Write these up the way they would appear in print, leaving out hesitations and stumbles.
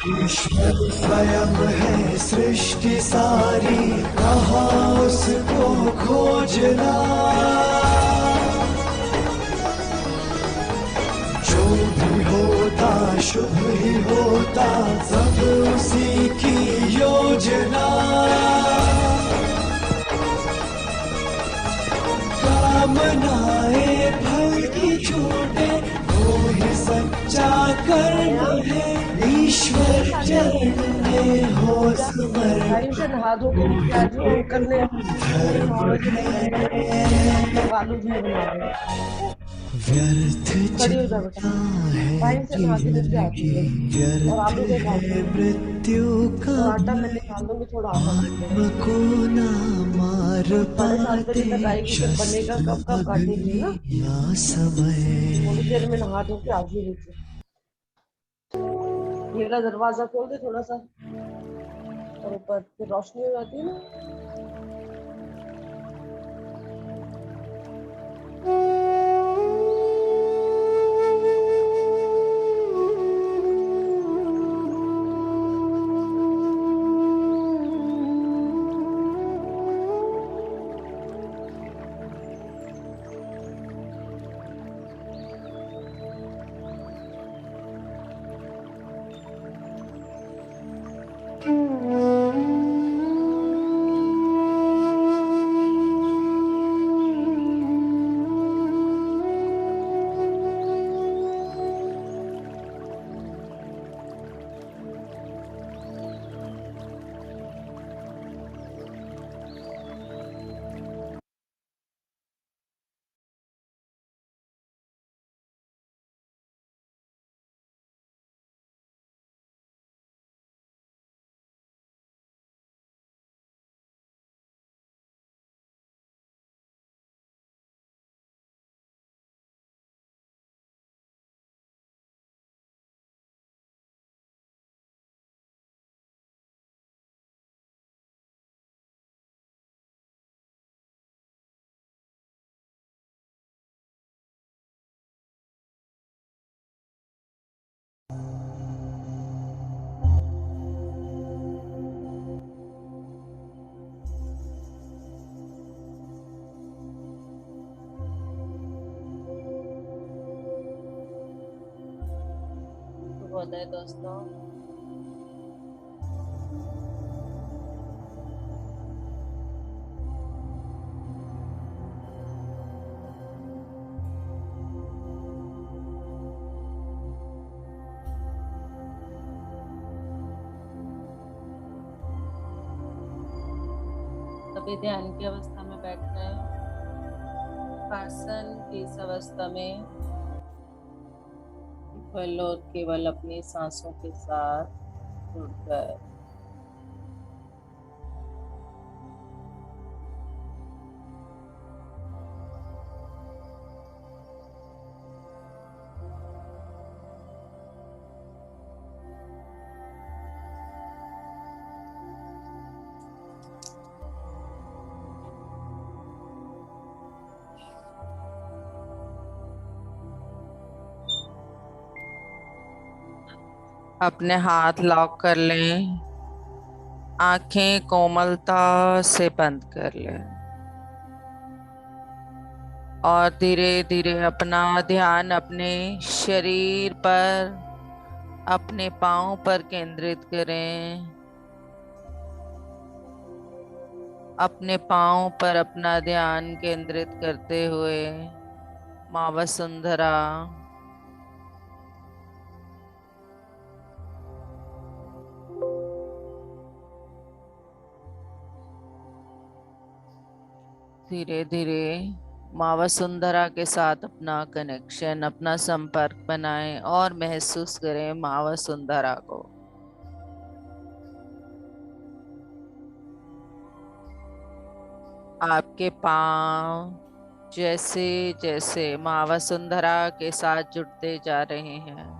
ईश्वर स्वयं है सृष्टि सारी, कहाँ उसको खोजना। जो भी होता शुभ ही होता, सब उसी की योजना। कामनाएं फल की छूटे, वो ही सच्चा कर्म है। ईश्वर चरण में हो टाइम से समर्पण, नहा धो के नीचे आ जाओ। अंकल ने साढ़े 9 बजे निकलना है, तो आलू भी बना रहे हैं। व्यर्थ खड़ी हो जा बेटा, चिंता है टाइम से नहा के नीचे आ जीवन की, जाइए। और व्यर्थ आलू को काट है दूंगी, मृत्यु का और आटा मैं भय। निकाल दूंगी, थोड़ा आटा डाल आत्म देना। को ना मार 7:30 बजे पाते, तक आएगी, जब बनेगा कब कब शस्त्र काटेगी ना। भी ना समय। थोड़ी देर में नहा धो के आ जाइए नीचे। ये वाला दरवाजा खोल दे थोड़ा सा, और ऊपर फिर रोशनी हो जाती है ना। शुभोदय दोस्तों। सभी ध्यान की अवस्था में बैठ गए। आसन की इस अवस्था में केवल और केवल अपनी सांसों के साथ जुड़कर अपने हाथ लॉक कर लें, आंखें कोमलता से बंद कर लें और धीरे धीरे अपना ध्यान अपने शरीर पर, अपने पाँव पर केंद्रित करें। अपने पाँव पर अपना ध्यान केंद्रित करते हुए माँ वसुंधरा धीरे धीरे माँ वसुंधरा के साथ अपना कनेक्शन, अपना संपर्क बनाएं और महसूस करें माँ वसुंधरा को। आपके पांव जैसे जैसे माँ वसुंधरा के साथ जुड़ते जा रहे हैं,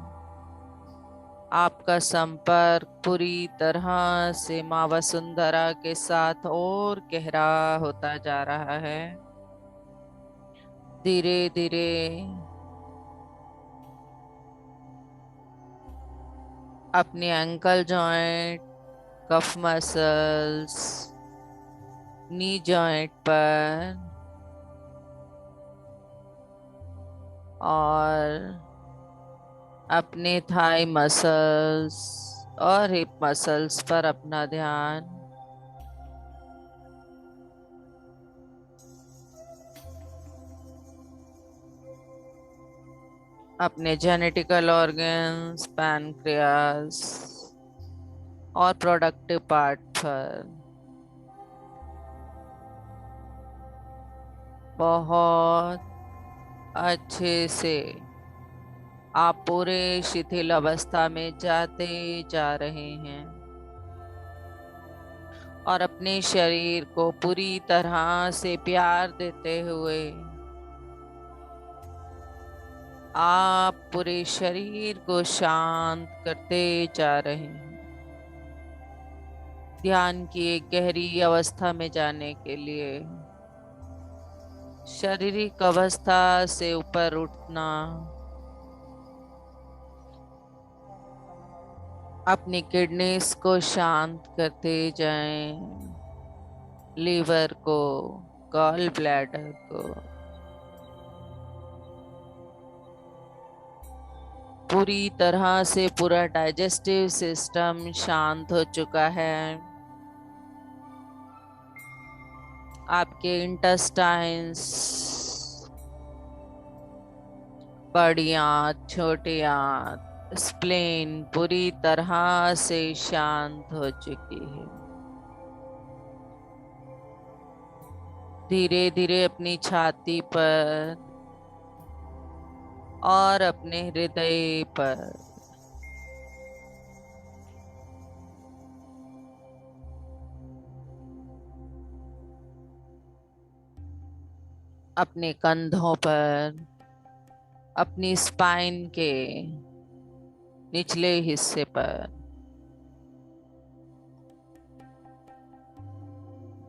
आपका संपर्क पूरी तरह से माँ वसुंधरा के साथ और गहरा होता जा रहा है। धीरे धीरे अपने ankle joint, cuff muscles, knee joint पर और अपने थाई मसल्स और हिप मसल्स पर अपना ध्यान। अपने जेनेटिकल ऑर्गन्स, पैनक्रियास और प्रोडक्टिव पार्ट पर बहुत अच्छे से आप पूरे शिथिल अवस्था में जाते जा रहे हैं और अपने शरीर को पूरी तरह से प्यार देते हुए आप पूरे शरीर को शांत करते जा रहे हैं। ध्यान की एक गहरी अवस्था में जाने के लिए शारीरिक अवस्था से ऊपर उठना, अपनी किडनीज को शांत करते जाएं, लीवर को, गॉल ब्लैडर को, पूरी तरह से पूरा डाइजेस्टिव सिस्टम शांत हो चुका है। आपके इंटेस्टाइन्स, बड़ी आंत, छोटी आंत, स्प्लेन पूरी तरह से शांत हो चुकी है। धीरे धीरे अपनी छाती पर और अपने हृदय पर अपने कंधों पर, अपनी स्पाइन के निचले हिस्से पर,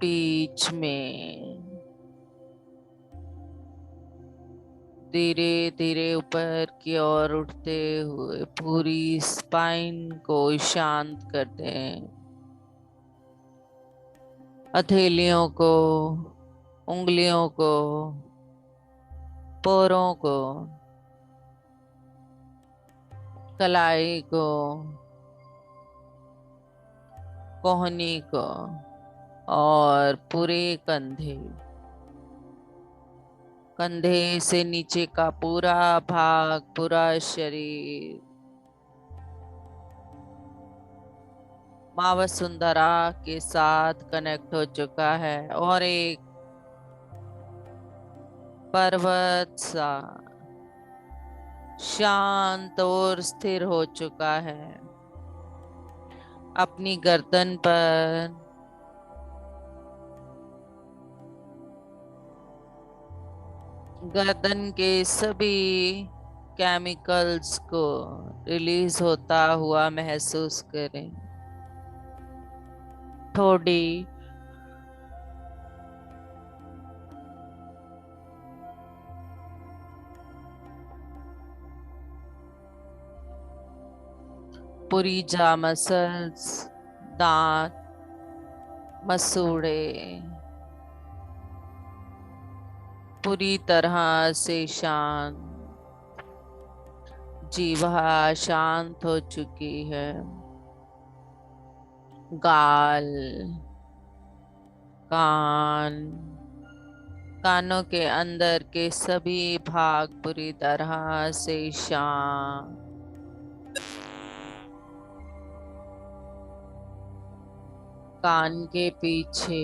बीच में धीरे धीरे ऊपर की ओर उठते हुए पूरी स्पाइन को शांत कर दें। हथेलियों को, उंगलियों को, पैरों को, कलाई को, कोहनी को और पूरे कंधे, कंधे से नीचे का पूरा भाग, पूरा शरीर महावसुंधरा के साथ कनेक्ट हो चुका है और एक पर्वत सा शांत और स्थिर हो चुका है। अपनी गर्दन पर गर्दन के सभी केमिकल्स को रिलीज होता हुआ महसूस करें। थोड़ी पूरी जा मसल्स, दांत, मसूड़े पूरी तरह से शांत, जीवा शांत हो चुकी है। गाल, कान, कानों के अंदर के सभी भाग पूरी तरह से शांत। कान के पीछे,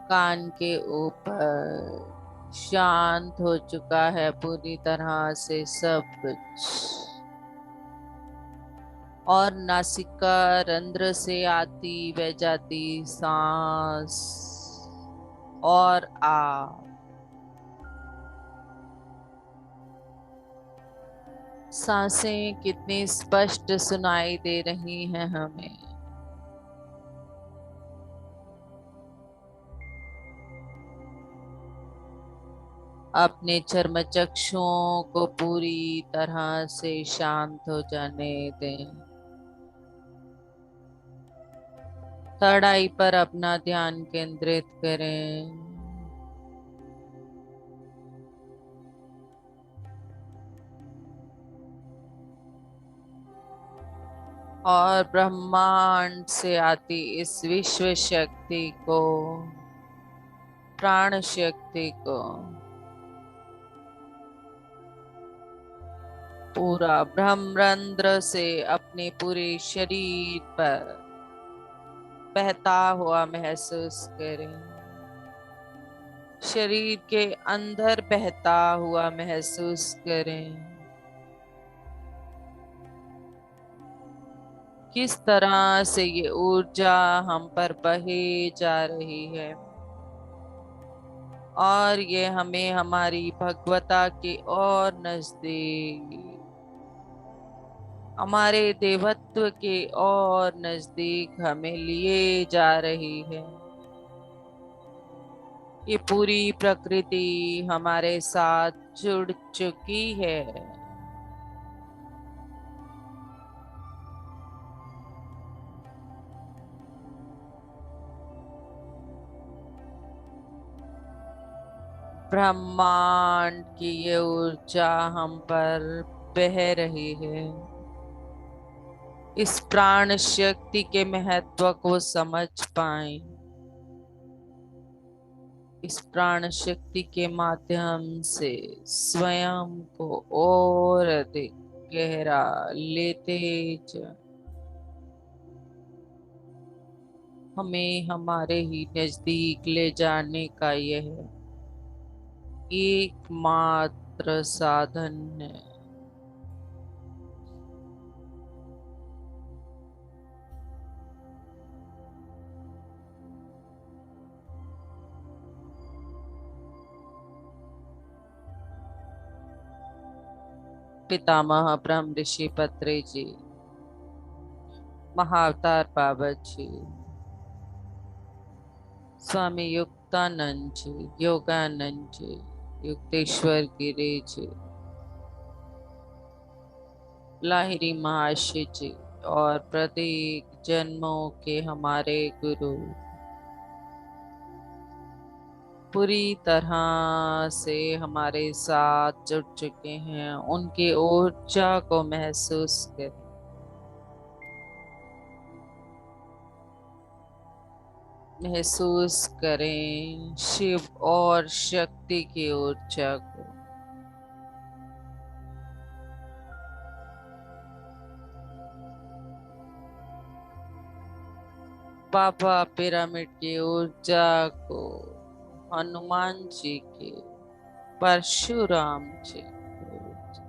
कान के ऊपर शांत हो चुका है पूरी तरह से सब कुछ। और नासिका रंध्र से आती व जाती सांस और सांसें कितनी स्पष्ट सुनाई दे रही हैं हमें। अपने चर्मचक्षुओं को पूरी तरह से शांत हो जाने दें। कड़ाई पर अपना ध्यान केंद्रित करें। और ब्रह्मांड से आती इस विश्व शक्ति को, प्राण शक्ति को पूरा ब्रह्मरंध्र से अपने पूरे शरीर पर बहता हुआ महसूस करें। शरीर के अंदर बहता हुआ महसूस करें। किस तरह से ये ऊर्जा हम पर बहे जा रही है और ये हमें हमारी भगवता के और नजदीक, हमारे देवत्व के और नजदीक हमें लिए जा रही है। ये पूरी प्रकृति हमारे साथ जुड़ चुकी है। ब्रह्मांड की ये ऊर्जा हम पर बह रही है। इस प्राण शक्ति के महत्व को समझ पाएं। इस प्राण शक्ति के माध्यम से स्वयं को और अधिक गहरा लेते जाएं। हमें हमारे ही नजदीक ले जाने का यह एकमात्र साधन है। पितामह ब्रह्म ऋषि पत्रे जी, महाअवतार बाबा जी, स्वामी युक्तानंद जी, योगानंद जी, युक्तेश्वर गिरी जी, लाहिरी महाशय जी और प्रत्येक जन्मों के हमारे गुरु पूरी तरह से हमारे साथ जुड़ चुके हैं। उनकी ऊर्जा को महसूस करें। महसूस करें शिव और शक्ति की ऊर्जा को। बाबा पिरामिड की ऊर्जा को, हनुमान जी की, परशुराम जी की ऊर्जा।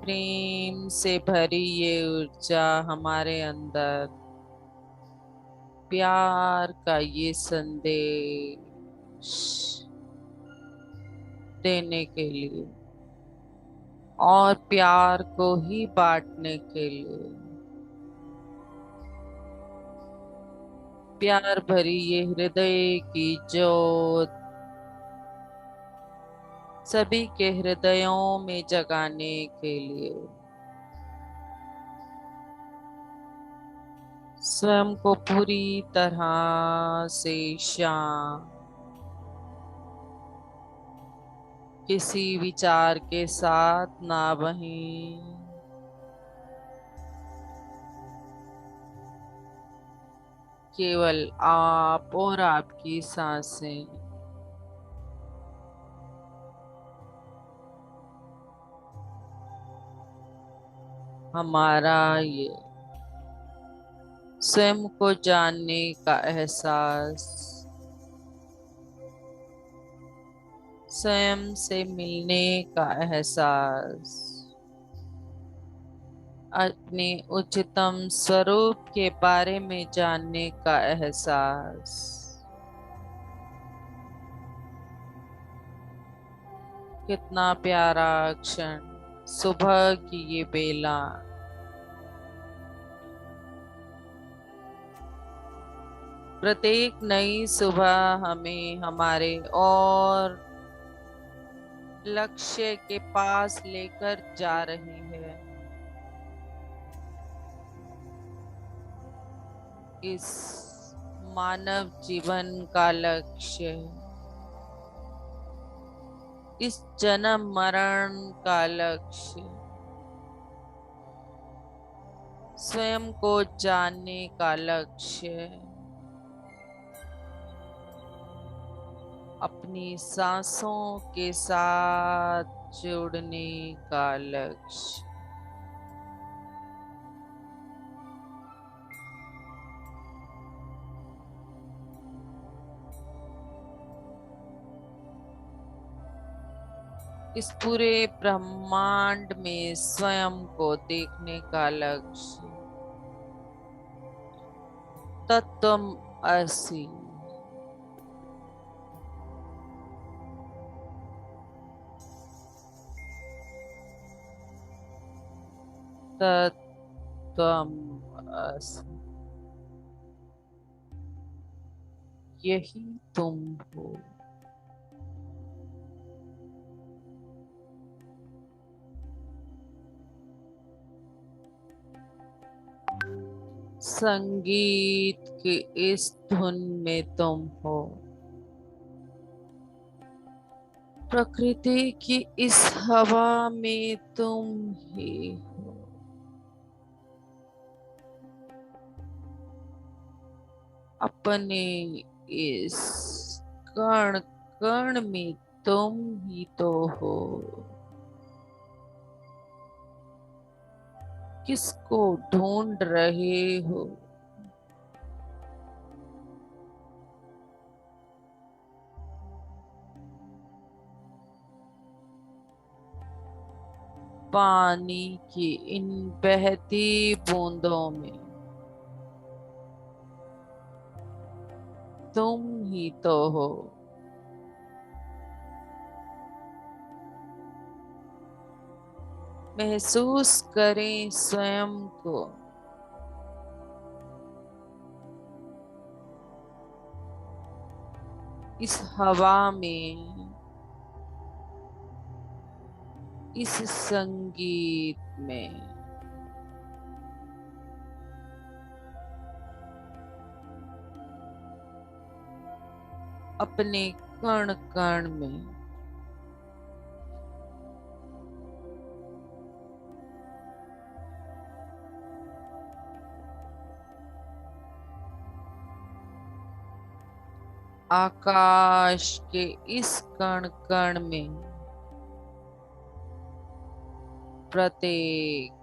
प्रेम से भरी ये ऊर्जा हमारे अंदर प्यार का ये संदेश देने के लिए और प्यार को ही बांटने के लिए, प्यार भरी ये हृदय की ज्योत सभी के हृदयों में जगाने के लिए स्वयं को पूरी तरह से शांत, किसी विचार के साथ ना बहें, केवल आप और आपकी सांसें। हमारा ये स्वयं को जानने का एहसास, स्वयं से मिलने का एहसास, अपने उच्चतम स्वरूप के बारे में जानने का एहसास, कितना प्यारा क्षण, सुबह की ये बेला, प्रत्येक नई सुबह हमें हमारे और लक्ष्य के पास लेकर जा रही है। इस मानव जीवन का लक्ष्य, इस जन्म मरण का लक्ष्य स्वयं को जानने का लक्ष्य, अपनी सांसों के साथ जुड़ने का लक्ष्य। इस पूरे ब्रह्मांड में स्वयं को देखने का लक्ष्य, तत्वम असि। तत्वम असि, यही तुम हो। संगीत की इस धुन में तुम हो, प्रकृति की इस हवा में तुम ही हो, अपने इस कण कण में तुम ही तो हो। किसको ढूंढ रहे हो? पानी की इन बहती बूंदों में तुम ही तो हो। महसूस करें स्वयं को, इस हवा में, इस संगीत में। अपने कण कण में आकाश के इस कण कण में प्रत्येक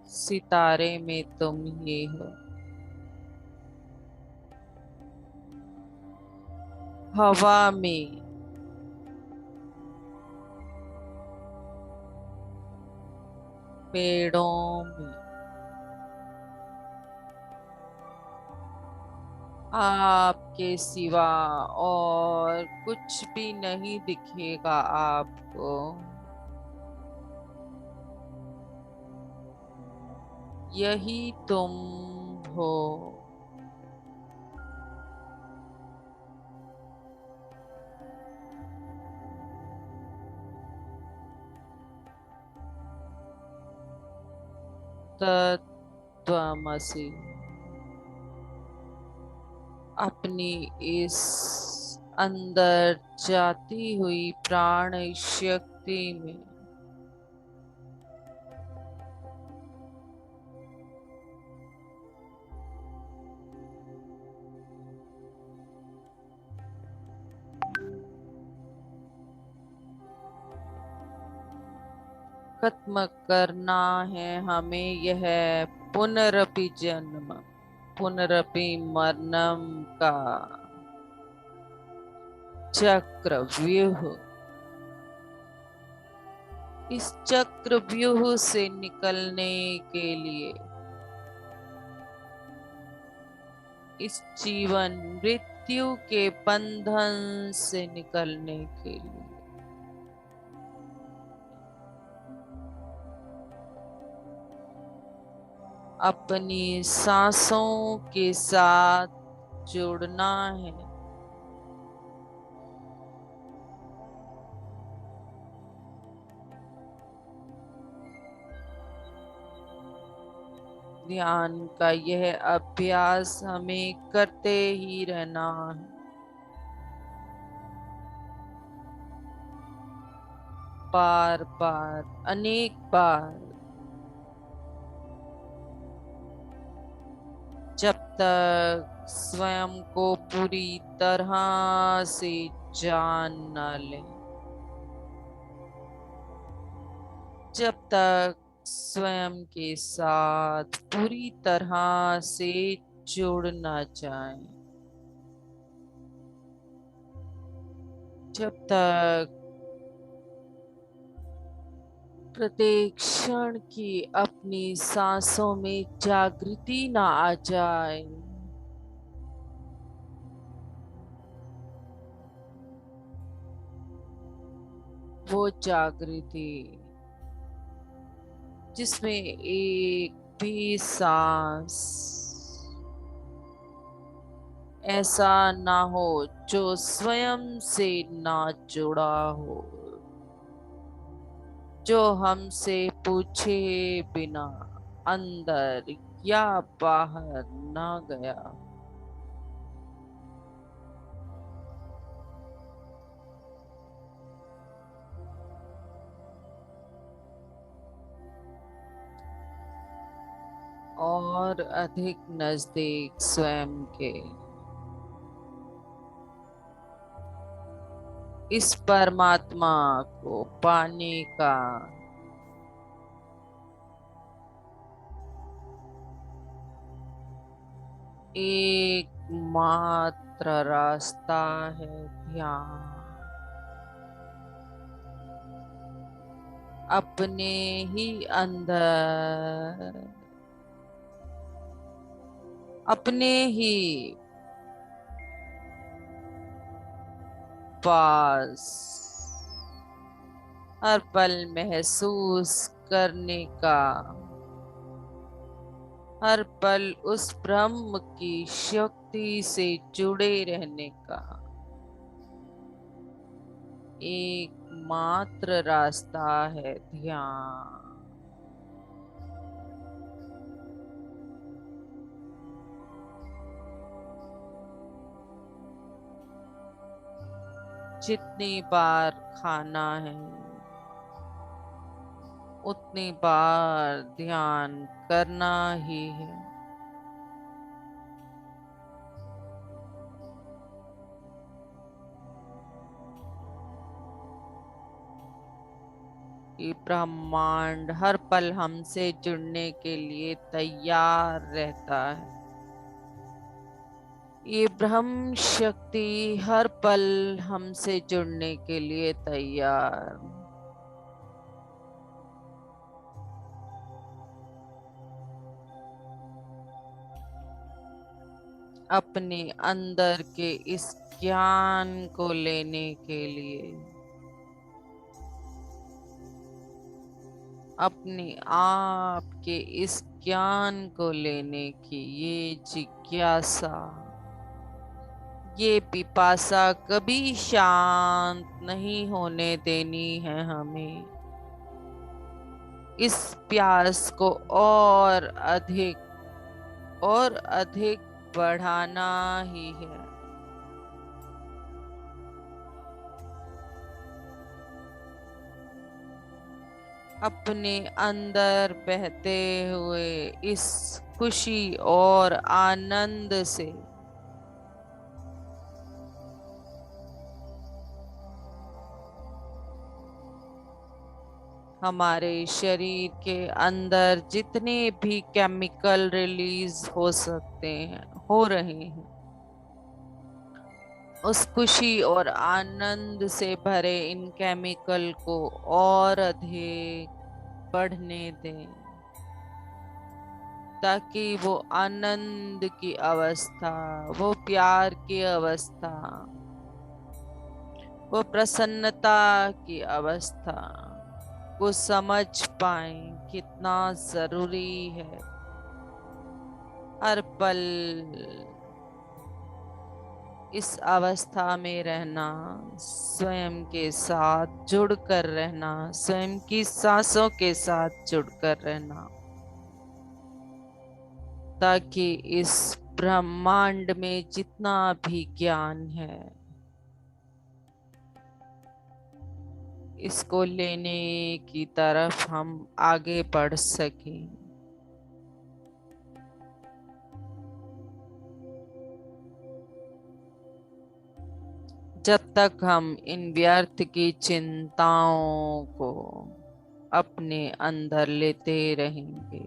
सितारे में तुम ही हो। हवा में, पेड़ों में, आपके सिवा और कुछ भी नहीं दिखेगा आपको। यही तुम हो। तत्त्वमसि। अपनी इस अंदर जाती हुई प्राण शक्ति में खत्म करना है हमें यह पुनरपि जन्म, पुनरपि मरणम का चक्रव्यूह। इस चक्रव्यूह से निकलने के लिए, इस जीवन मृत्यु के बंधन से निकलने के लिए अपनी सांसों के साथ जुड़ना है। ध्यान का यह अभ्यास हमें करते ही रहना है। बार बार, अनेक बार, जब तक स्वयं को पूरी तरह से जान न लें, जब तक स्वयं के साथ पूरी तरह से जुड़ न जाएं, जब तक प्रत्येक क्षण की अपनी सांसों में जागृति ना आ जाए, वो जागृति जिसमें एक भी सांस ऐसा ना हो जो स्वयं से ना जुड़ा हो, जो हमसे पूछे बिना अंदर या बाहर ना गया। और अधिक नजदीक स्वयं के इस परमात्मा को पाने का एकमात्र रास्ता है ध्यान। अपने ही अंदर, अपने ही पास हर पल महसूस करने का, हर पल उस ब्रह्म की शक्ति से जुड़े रहने का एकमात्र रास्ता है ध्यान। जितनी बार खाना है उतनी बार ध्यान करना ही है। ये ब्रह्मांड हर पल हमसे जुड़ने के लिए तैयार रहता है। ये ब्रह्म शक्ति हर पल हमसे जुड़ने के लिए तैयार। अपने अंदर के इस ज्ञान को लेने के लिए, अपने आप के इस ज्ञान को लेने की ये जिज्ञासा, ये पिपासा कभी शांत नहीं होने देनी है हमें। इस प्यास को और अधिक बढ़ाना ही है। अपने अंदर बहते हुए इस खुशी और आनंद से हमारे शरीर के अंदर जितने भी केमिकल रिलीज हो सकते हैं, हो रहे हैं, उस खुशी और आनंद से भरे इन केमिकल को और अधिक बढ़ने दें, ताकि वो आनंद की अवस्था, वो प्यार की अवस्था, वो प्रसन्नता की अवस्था को समझ पाएं कितना जरूरी है हर पल इस अवस्था में रहना, स्वयं के साथ जुड़कर रहना, स्वयं की सांसों के साथ जुड़कर रहना, ताकि इस ब्रह्मांड में जितना भी ज्ञान है, इसको लेने की तरफ हम आगे बढ़ सकें। जब तक हम इन व्यर्थ की चिंताओं को अपने अंदर लेते रहेंगे,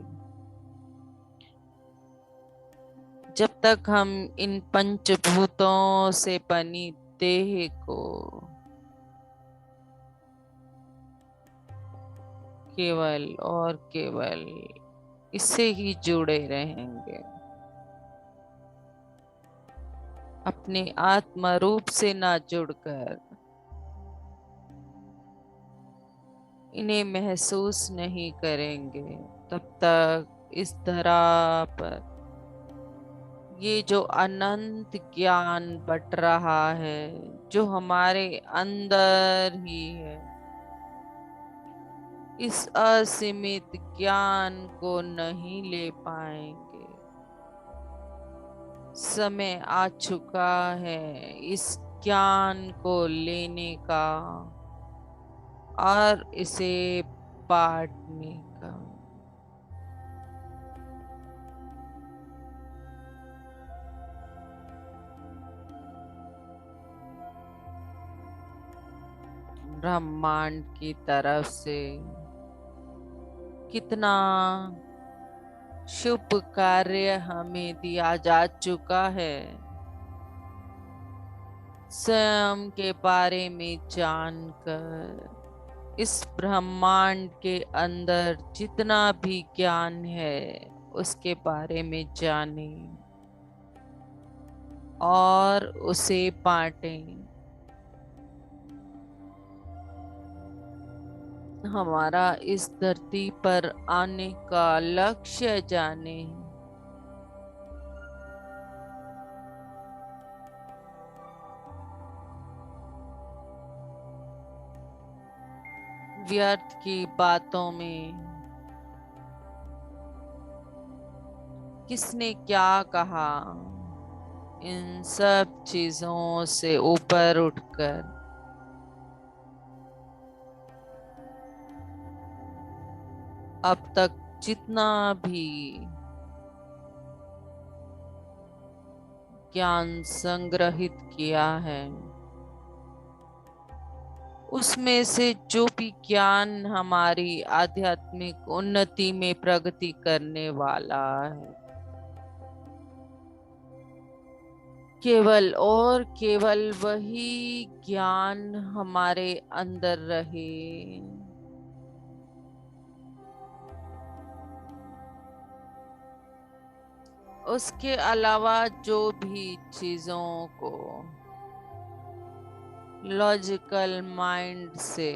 जब तक हम इन पंचभूतों से बनी देह को केवल और केवल इससे ही जुड़े रहेंगे, अपने आत्म रूप से ना जुड़कर इन्हें महसूस नहीं करेंगे, तब तक इस धरा पर ये जो अनंत ज्ञान बट रहा है, जो हमारे अंदर ही है, इस असीमित ज्ञान को नहीं ले पाएंगे। समय आ चुका है इस ज्ञान को लेने का और इसे बांटने का। ब्रह्मांड की तरफ से कितना शुभ कार्य हमें दिया जा चुका है, स्वयं के बारे में जानकर इस ब्रह्मांड के अंदर जितना भी ज्ञान है उसके बारे में जानें और उसे बांटें। हमारा इस धरती पर आने का लक्ष्य जाने, व्यर्थ की बातों में किसने क्या कहा, इन सब चीजों से ऊपर उठकर अब तक जितना भी ज्ञान संग्रहित किया है, उसमें से जो भी ज्ञान हमारी आध्यात्मिक उन्नति में प्रगति करने वाला है, केवल और केवल वही ज्ञान हमारे अंदर रहे। उसके अलावा जो भी चीजों को लॉजिकल माइंड से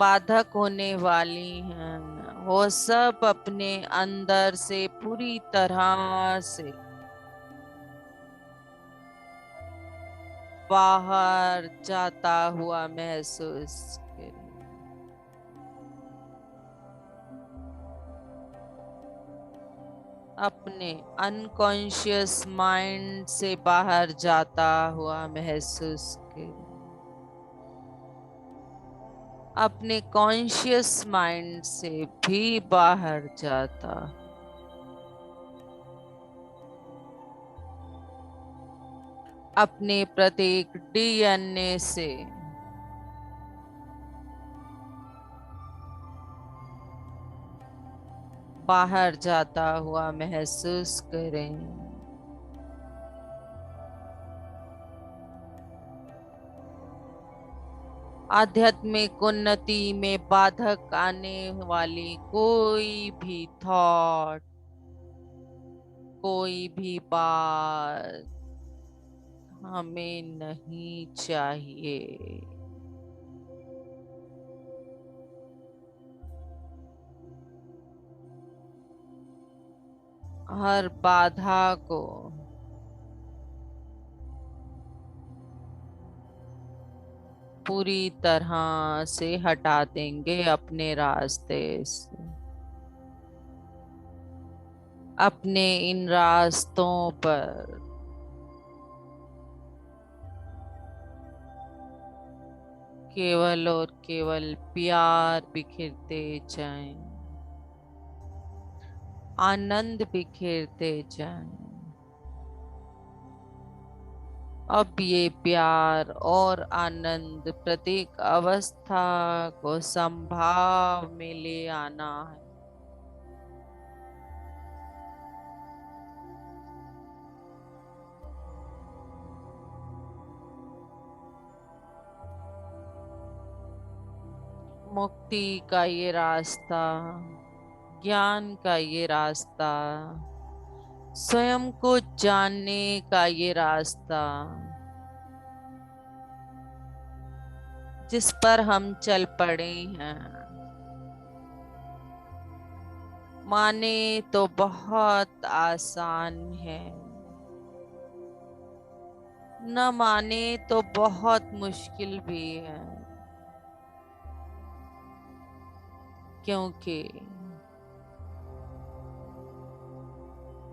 बाधक होने वाली हैं, वो सब अपने अंदर से पूरी तरह से बाहर जाता हुआ महसूस करें। अपने अनकॉन्शियस माइंड से बाहर जाता हुआ महसूस करें। अपने कॉन्शियस माइंड से भी बाहर जाता, अपने प्रत्येक डीएनए से बाहर जाता हुआ महसूस करें। आध्यात्मिक उन्नति में बाधक आने वाली कोई भी थॉट, कोई भी बात हमें नहीं चाहिए। हर बाधा को पूरी तरह से हटा देंगे अपने रास्ते से। अपने इन रास्तों पर केवल और केवल प्यार बिखेरते जाएं, आनंद बिखेरते जाएं। अब ये प्यार और आनंद प्रत्येक अवस्था को संभाव में ले आना है। मुक्ति का ये रास्ता, ज्ञान का ये रास्ता, स्वयं को जानने का ये रास्ता, जिस पर हम चल पड़े हैं, माने तो बहुत आसान है, न माने तो बहुत मुश्किल भी है। क्योंकि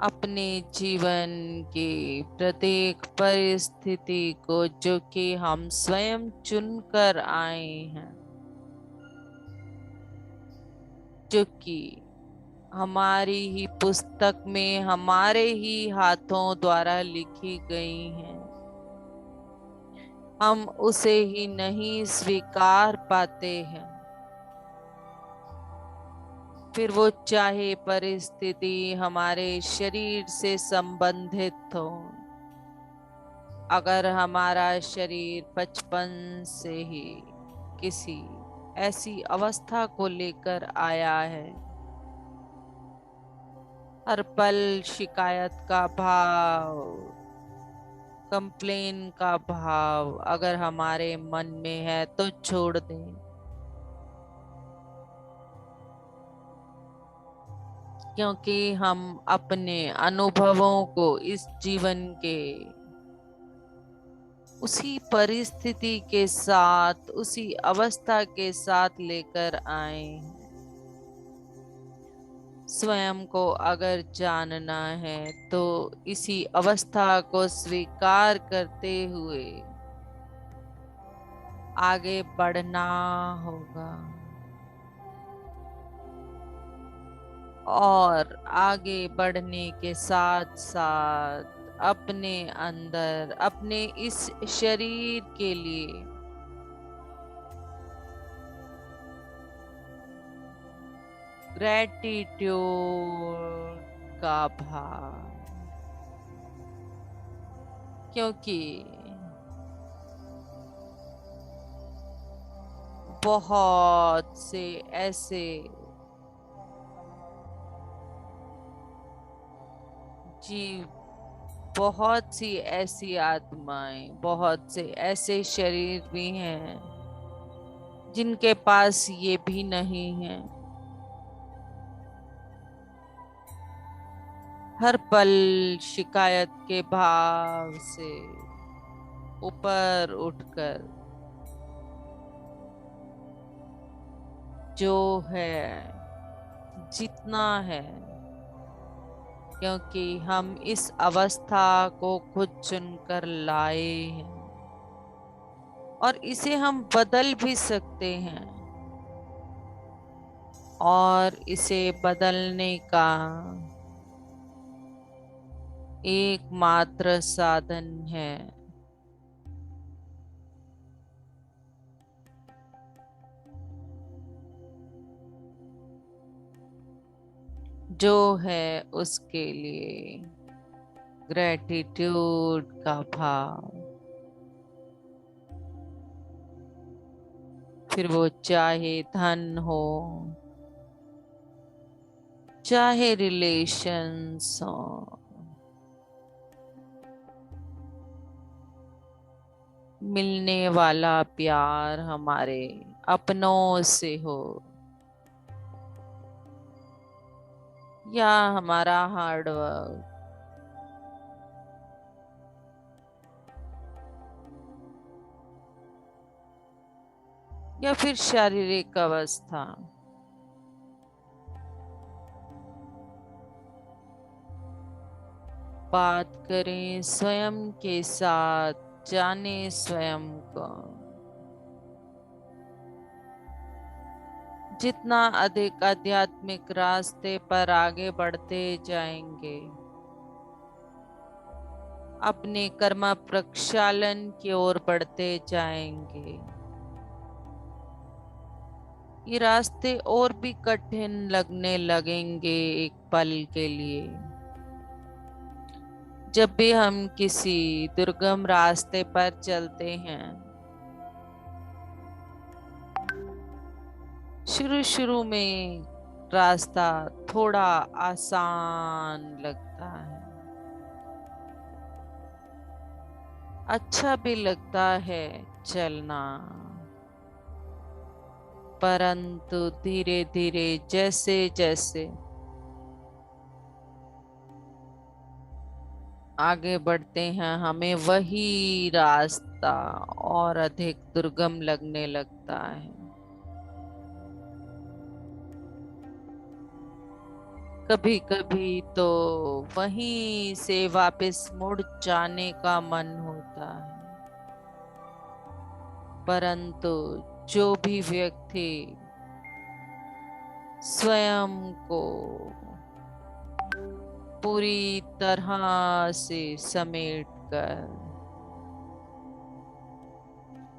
अपने जीवन की प्रत्येक परिस्थिति को, जो कि हम स्वयं चुनकर आए हैं, जो कि हमारी ही पुस्तक में हमारे ही हाथों द्वारा लिखी गई हैं, हम उसे ही नहीं स्वीकार पाते हैं। फिर वो चाहे परिस्थिति हमारे शरीर से संबंधित हो। अगर हमारा शरीर बचपन से ही किसी ऐसी अवस्था को लेकर आया है, हर पल शिकायत का भाव, कंप्लेन का भाव अगर हमारे मन में है तो छोड़ दें। क्योंकि हम अपने अनुभवों को इस जीवन के उसी परिस्थिति के साथ, उसी अवस्था के साथ लेकर आए हैं। स्वयं को अगर जानना है तो इसी अवस्था को स्वीकार करते हुए आगे बढ़ना होगा। और आगे बढ़ने के साथ साथ अपने अंदर, अपने इस शरीर के लिए ग्रैटिट्यूड का भाव, क्योंकि बहुत से ऐसे जीव, बहुत सी ऐसी आत्माएं, बहुत से ऐसे शरीर भी हैं जिनके पास ये भी नहीं है। हर पल शिकायत के भाव से ऊपर उठकर जो है, जितना है, क्योंकि हम इस अवस्था को खुद चुनकर लाए हैं और इसे हम बदल भी सकते हैं। और इसे बदलने का एकमात्र साधन है जो है उसके लिए ग्रैटिट्यूड का भाव। फिर वो चाहे धन हो, चाहे रिलेशंस हो, मिलने वाला प्यार हमारे अपनों से हो, या हमारा हार्ड वर्क, या फिर शारीरिक अवस्था। बात करें स्वयं के साथ, जाने स्वयं को। जितना अधिक आध्यात्मिक रास्ते पर आगे बढ़ते जाएंगे, अपने कर्म प्रक्षालन की ओर बढ़ते जाएंगे, ये रास्ते और भी कठिन लगने लगेंगे एक पल के लिए। जब भी हम किसी दुर्गम रास्ते पर चलते हैं, शुरू शुरू में रास्ता थोड़ा आसान लगता है, अच्छा भी लगता है चलना, परंतु धीरे धीरे जैसे जैसे आगे बढ़ते हैं, हमें वही रास्ता और अधिक दुर्गम लगने लगता है। कभी कभी तो वहीं से वापस मुड़ जाने का मन होता है, परंतु जो भी व्यक्ति स्वयं को पूरी तरह से समेट कर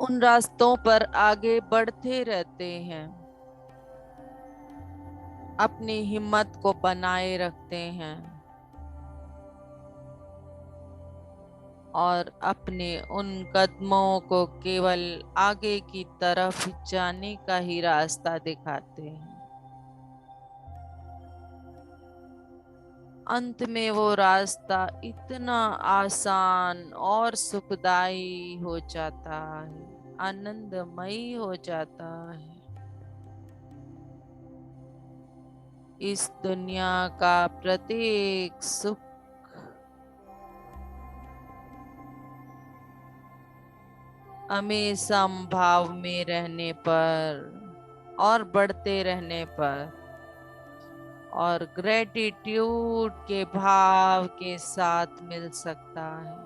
उन रास्तों पर आगे बढ़ते रहते हैं, अपनी हिम्मत को बनाए रखते हैं और अपने उन कदमों को केवल आगे की तरफ जाने का ही रास्ता दिखाते हैं, अंत में वो रास्ता इतना आसान और सुखदाई हो जाता है, आनंदमयी हो जाता है। इस दुनिया का प्रत्येक सुख हमेशा भाव में रहने पर और बढ़ते रहने पर और ग्रेटिट्यूड के भाव के साथ मिल सकता है।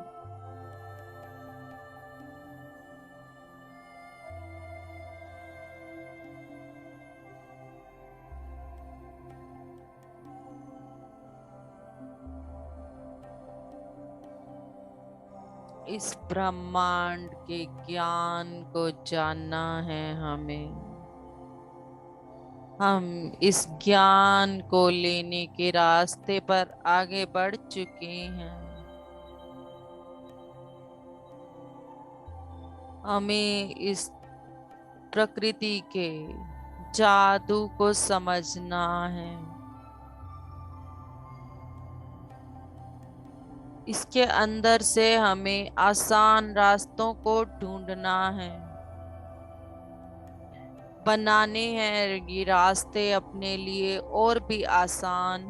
इस ब्रह्मांड के ज्ञान को जानना है हमें। हम इस ज्ञान को लेने के रास्ते पर आगे बढ़ चुके हैं। हमें इस प्रकृति के जादू को समझना है, इसके अंदर से हमें आसान रास्तों को ढूंढना है, बनाने हैं ये रास्ते अपने लिए और भी आसान।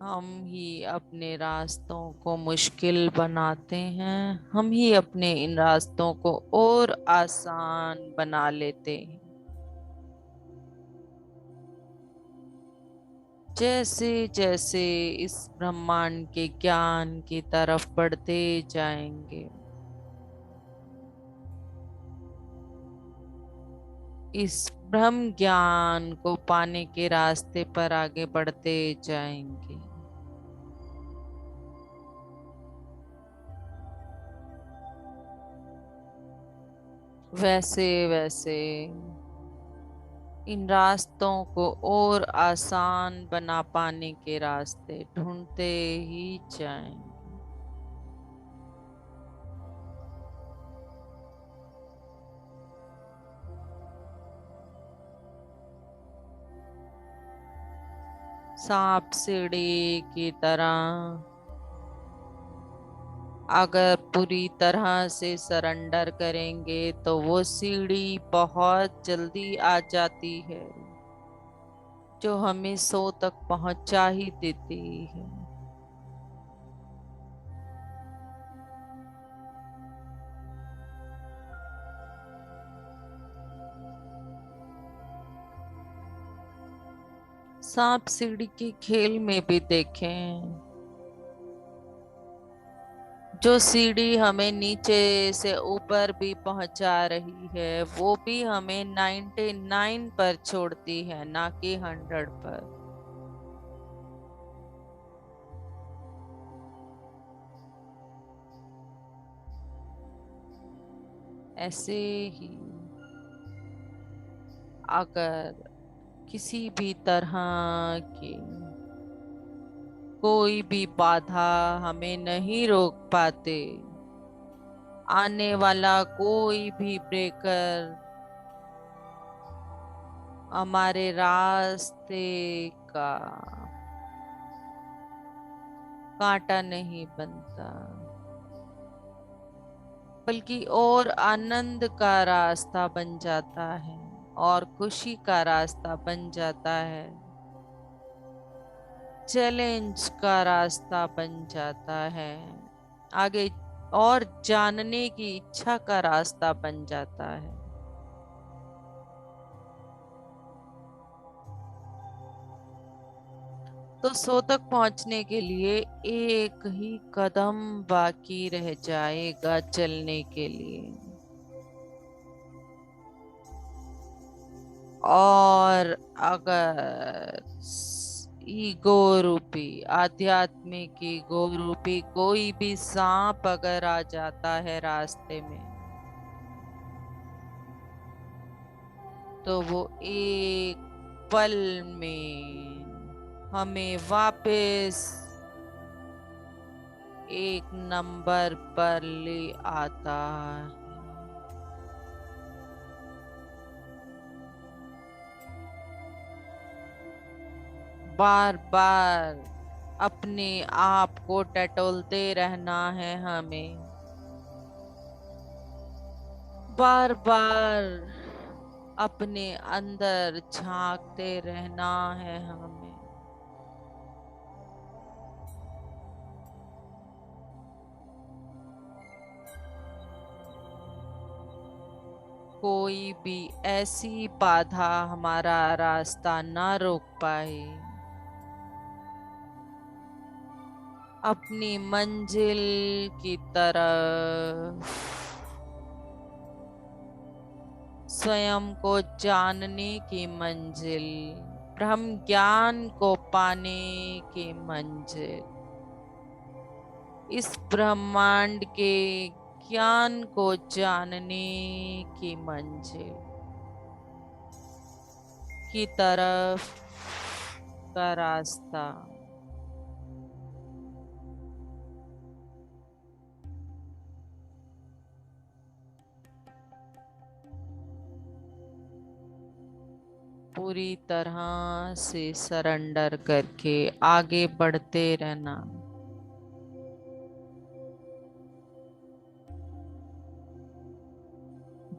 हम ही अपने रास्तों को मुश्किल बनाते हैं, हम ही अपने इन रास्तों को और आसान बना लेते हैं। जैसे जैसे इस ब्रह्मांड के ज्ञान की तरफ बढ़ते जाएंगे, इस ब्रह्म ज्ञान को पाने के रास्ते पर आगे बढ़ते जाएंगे, वैसे वैसे इन रास्तों को और आसान बना पाने के रास्ते ढूंढते ही जाएं। सांप सीढ़ी की तरह अगर पूरी तरह से सरेंडर करेंगे तो वो सीढ़ी बहुत जल्दी आ जाती है जो हमें 100 तक पहुंचा ही देती है। सांप सीढ़ी के खेल में भी देखें, जो सीढ़ी हमें नीचे से ऊपर भी पहुंचा रही है वो भी हमें 99 पर छोड़ती है, ना कि 100 पर। ऐसे ही अगर किसी भी तरह की कोई भी बाधा हमें नहीं रोक पाते, आने वाला कोई भी ब्रेकर हमारे रास्ते का कांटा नहीं बनता, बल्कि और आनंद का रास्ता बन जाता है और खुशी का रास्ता बन जाता है, चैलेंज का रास्ता बन जाता है, आगे और जानने की इच्छा का रास्ता बन जाता है। तो 100 तक पहुंचने के लिए एक ही कदम बाकी रह जाएगा चलने के लिए, और अगर ईगो रूपी, आध्यात्मिक ईगो रूपी कोई भी सांप अगर आ जाता है रास्ते में, तो वो एक पल में हमें वापस एक नंबर पर ले आता है। बार बार अपने आप को टटोलते रहना है हमें, बार बार अपने अंदर झांकते रहना है हमें। कोई भी ऐसी बाधा हमारा रास्ता ना रोक पाए, अपनी मंजिल की तरफ स्वयं को जानने की मंजिल, ब्रह्म ज्ञान को पाने की मंजिल, इस ब्रह्मांड के ज्ञान को जानने की मंजिल की तरफ का रास्ता। पूरी तरह से सरेंडर करके आगे बढ़ते रहना।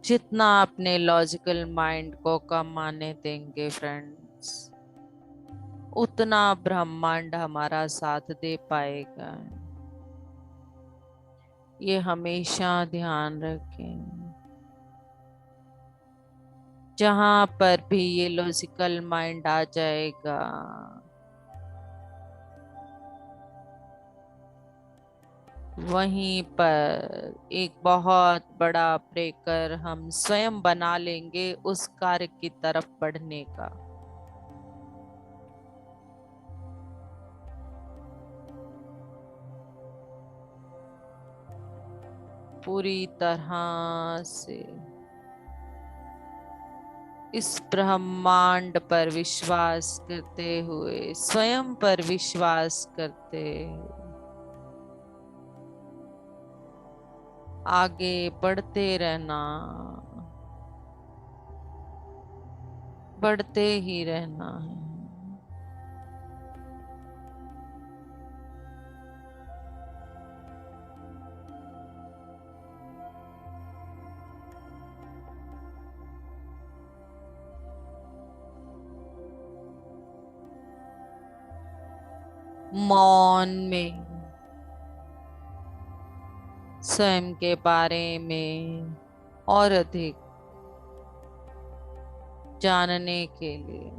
जितना अपने लॉजिकल माइंड को कम आने देंगे फ्रेंड्स, उतना ब्रह्मांड हमारा साथ दे पाएगा। ये हमेशा ध्यान रखें। जहां पर भी ये लॉजिकल माइंड आ जाएगा, वहीं पर एक बहुत बड़ा ब्रेकर हम स्वयं बना लेंगे उस कार्य की तरफ बढ़ने का। पूरी तरह से इस ब्रह्मांड पर विश्वास करते हुए, स्वयं पर विश्वास करते आगे बढ़ते रहना, बढ़ते ही रहना है। मौन में स्वयं के बारे में और अधिक जानने के लिए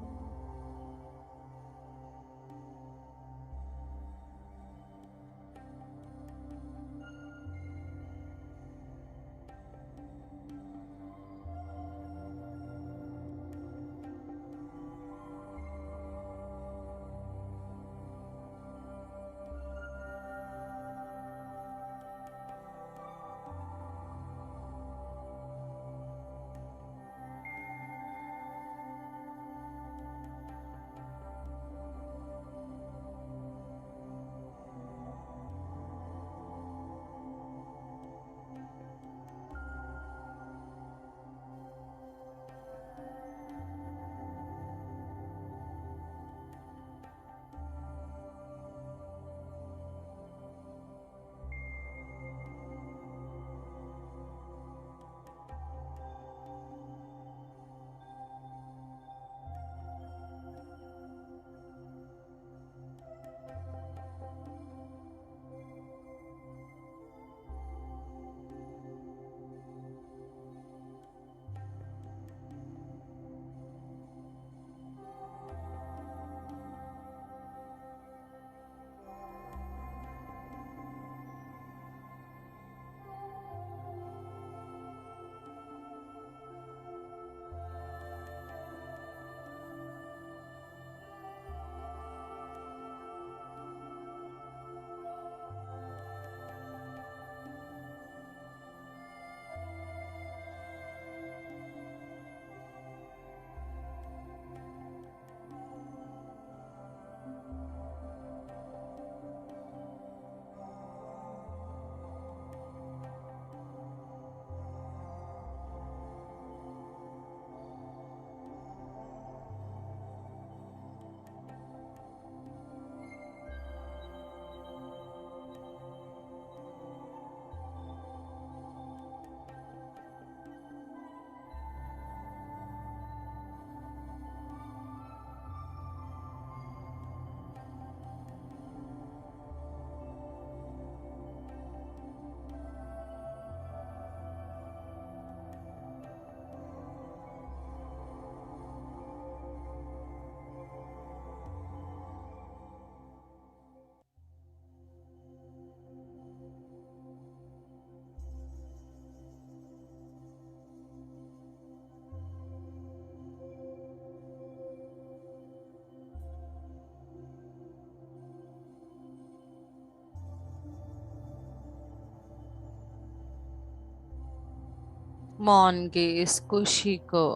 मौन की इस खुशी को,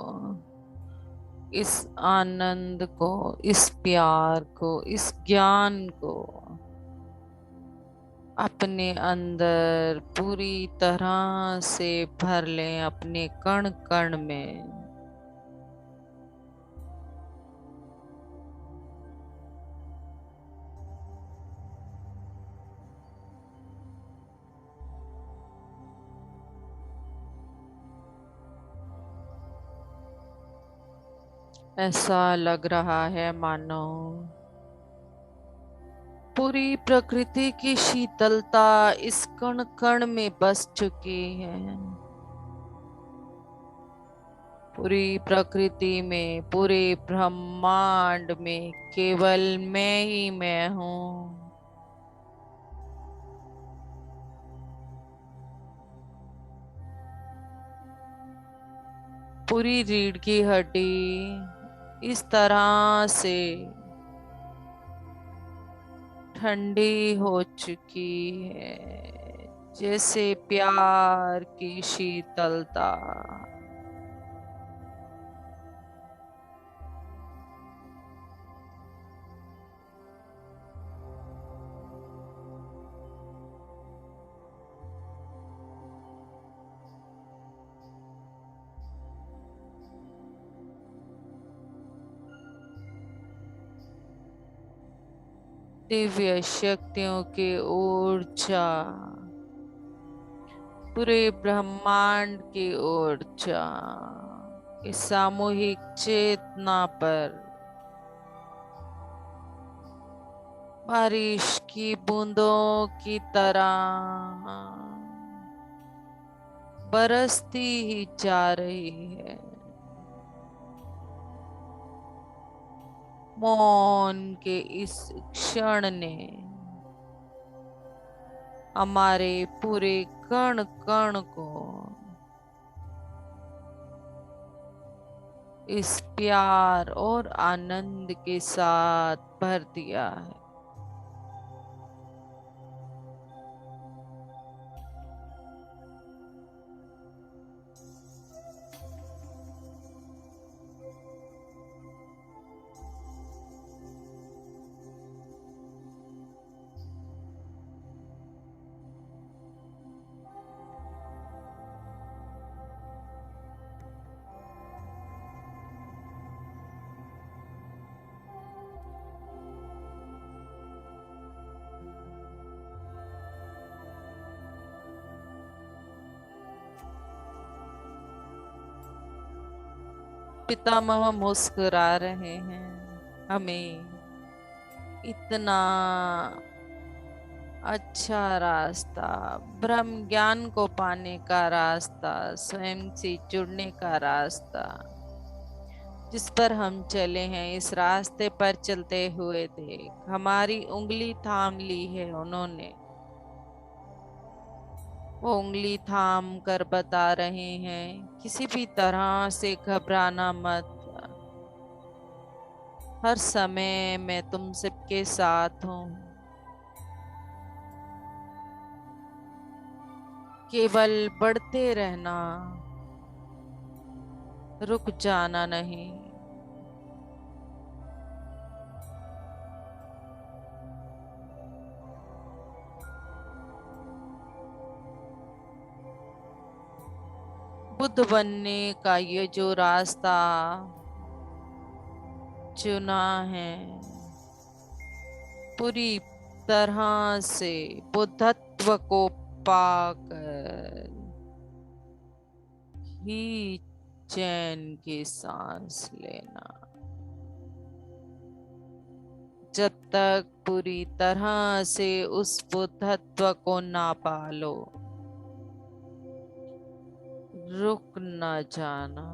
इस आनंद को, इस प्यार को, इस ज्ञान को अपने अंदर पूरी तरह से भर लें, अपने कण कण में। ऐसा लग रहा है मानो पूरी प्रकृति की शीतलता इस कण कण में बस चुकी है। पूरी प्रकृति में, पूरे ब्रह्मांड में केवल मैं ही मैं हूँ। पूरी रीढ़ की हड्डी इस तरह से ठंडी हो चुकी है जैसे प्यार की शीतलता। दिव्य शक्तियों की ऊर्जा, पूरे ब्रह्मांड की ऊर्जा इस सामूहिक चेतना पर बारिश की बूंदों की तरह बरसती ही जा रही है। मौन के इस क्षण ने हमारे पूरे कण कण को इस प्यार और आनंद के साथ भर दिया है। पितामह मुस्कुरा रहे हैं। हमें इतना अच्छा रास्ता, ब्रह्म ज्ञान को पाने का रास्ता, स्वयं से जुड़ने का रास्ता जिस पर हम चले हैं, इस रास्ते पर चलते हुए देख, हमारी उंगली थाम ली है उन्होंने। वो उंगली थाम कर बता रहे हैं, किसी भी तरह से घबराना मत। हर समय मैं तुम सबके साथ हूँ। केवल बढ़ते रहना, रुक जाना नहीं। बुद्ध बनने का ये जो रास्ता चुना है, पूरी तरह से बुद्धत्व को पाकर ही चैन की सांस लेना। जब तक पूरी तरह से उस बुद्धत्व को ना पालो, रुक न जाना।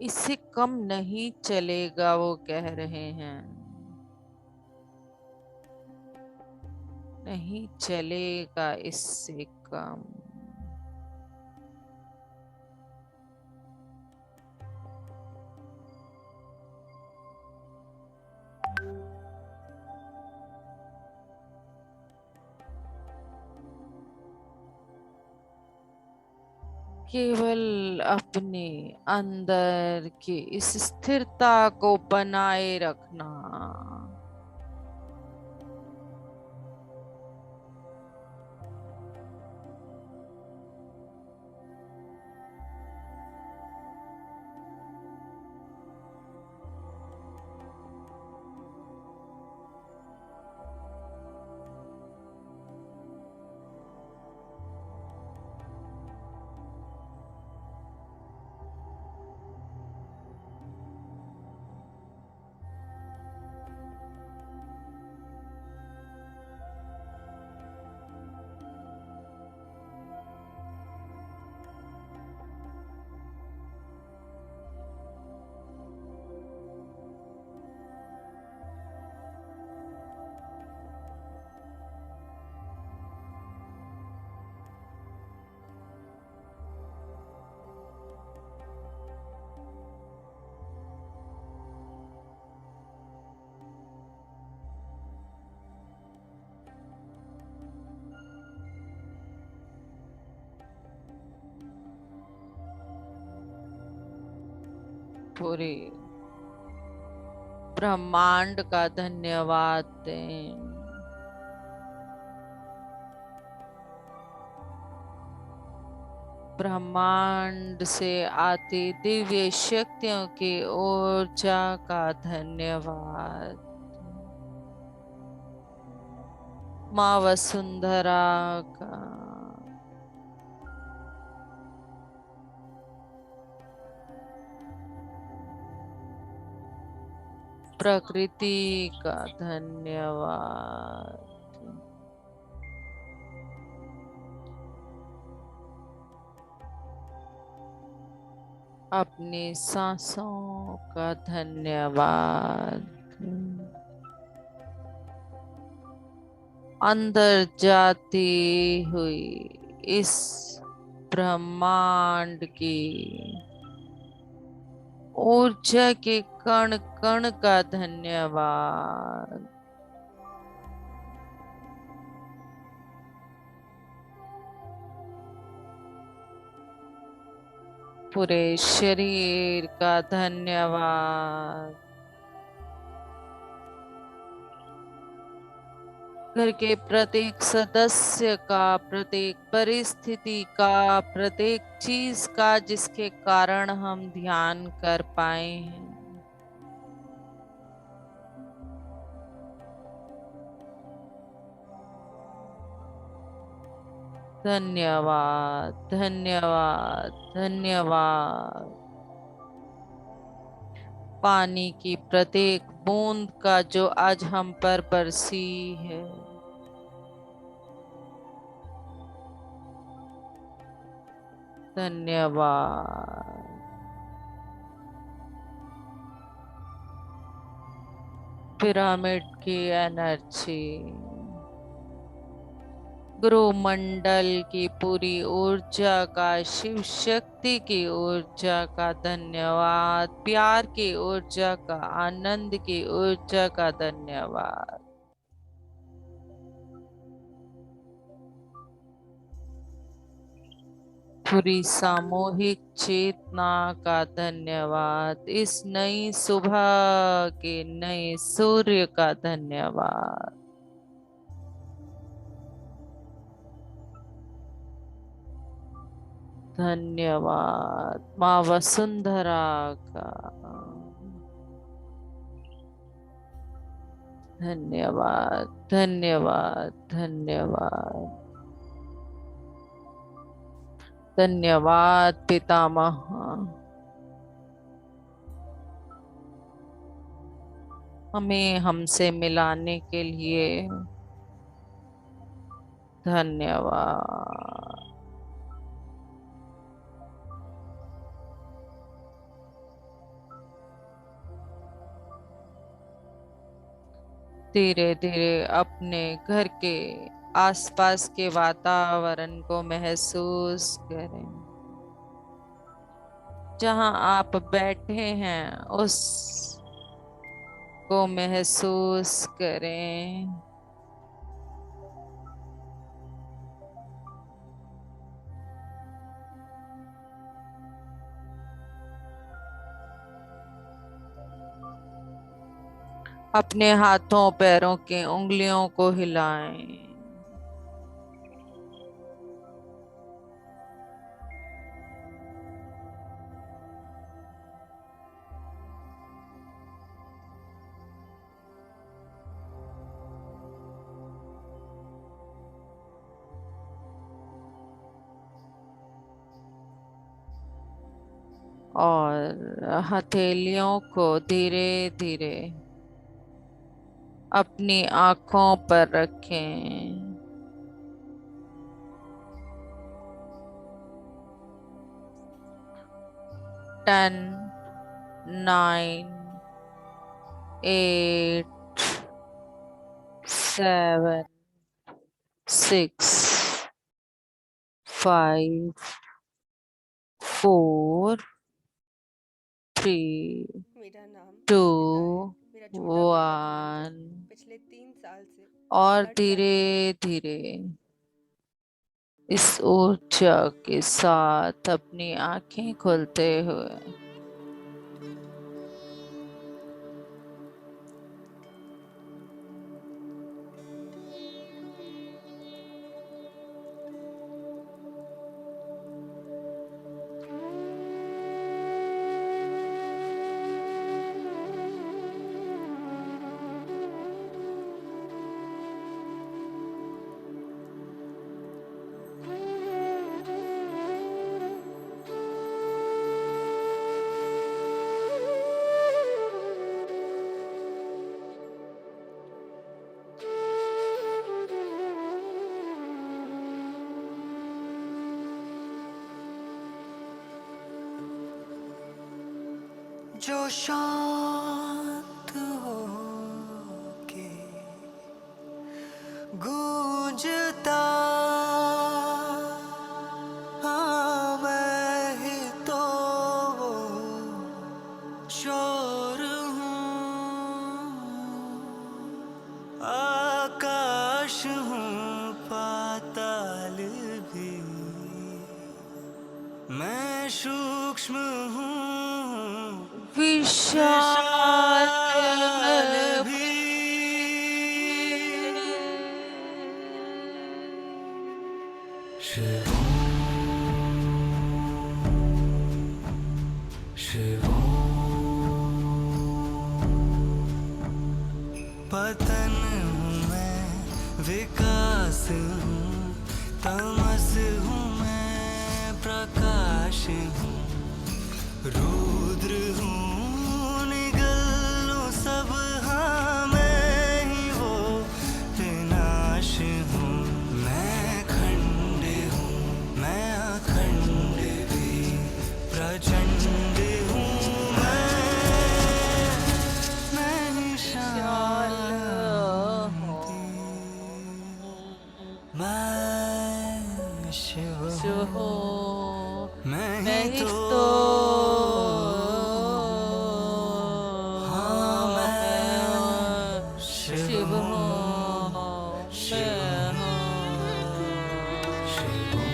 इससे कम नहीं चलेगा, वो कह रहे हैं। नहीं चलेगा इससे कम। केवल अपने अंदर की इस स्थिरता को बनाए रखना। पूरे ब्रह्मांड का धन्यवाद दें। ब्रह्मांड से आती दिव्य शक्तियों की ऊर्जा का धन्यवाद। माँ वसुंधरा का, प्रकृति का धन्यवाद, अपनी सांसों का धन्यवाद, अंदर जाती हुई इस ब्रह्मांड की ऊर्जा के कण कण का धन्यवाद, पूरे शरीर का धन्यवाद, घर के प्रत्येक सदस्य का, प्रत्येक परिस्थिति का, प्रत्येक चीज का जिसके कारण हम ध्यान कर पाए हैं। धन्यवाद, धन्यवाद, धन्यवाद। पानी की प्रत्येक बूंद का जो आज हम पर बरसी है, धन्यवाद। पिरामिड की एनर्जी, गुरु मंडल की पूरी ऊर्जा का, शिव शक्ति की ऊर्जा का धन्यवाद, प्यार की ऊर्जा का, आनंद की ऊर्जा का धन्यवाद, पूरी सामूहिक चेतना का धन्यवाद, इस नई सुबह के नए सूर्य का धन्यवाद, धन्यवाद माँ वसुंधरा का, धन्यवाद, धन्यवाद, धन्यवाद, धन्यवाद पितामह, हमें हमसे मिलाने के लिए धन्यवाद। धीरे धीरे अपने घर के आसपास के वातावरण को महसूस करें, जहां आप बैठे हैं उस को महसूस करें, अपने हाथों पैरों के उंगलियों को हिलाएं, और हथेलियों को धीरे धीरे अपनी आंखों पर रखें, 10, 9, 8, 7, 6, 5, 4, 3, मेरा नाम 2, मेरा छोटा बेटा 1 पिछले 3 साल से और ब्लड धीरे धीरे इस ऊर्जा के साथ अपनी आंखें खोलते हुए जो शांत हो के गूंजता, हाँ मैं ही तो वो शोर हूँ, आकाश हूँ पाताल भी, मैं सूक्ष्म हूँ विशाल भी। शिवों शिवों पतन हूँ मैं, विकास हूँ, तमस हूँ मैं, प्रकाश हूँ, रुद्र हूँ, निगल सब, हाँ मैं ही वो विनाश हूँ। मैं खंड हूँ, मैं अखंड भी, प्रचंड हूँ मैं ही शांति, मैं शिव शिव हूँ, हो मैं मैं ही ही तो तो हाँ मैं शिव शिव हूँ, हूँ शिव मैं हूँ, शिव हूँ।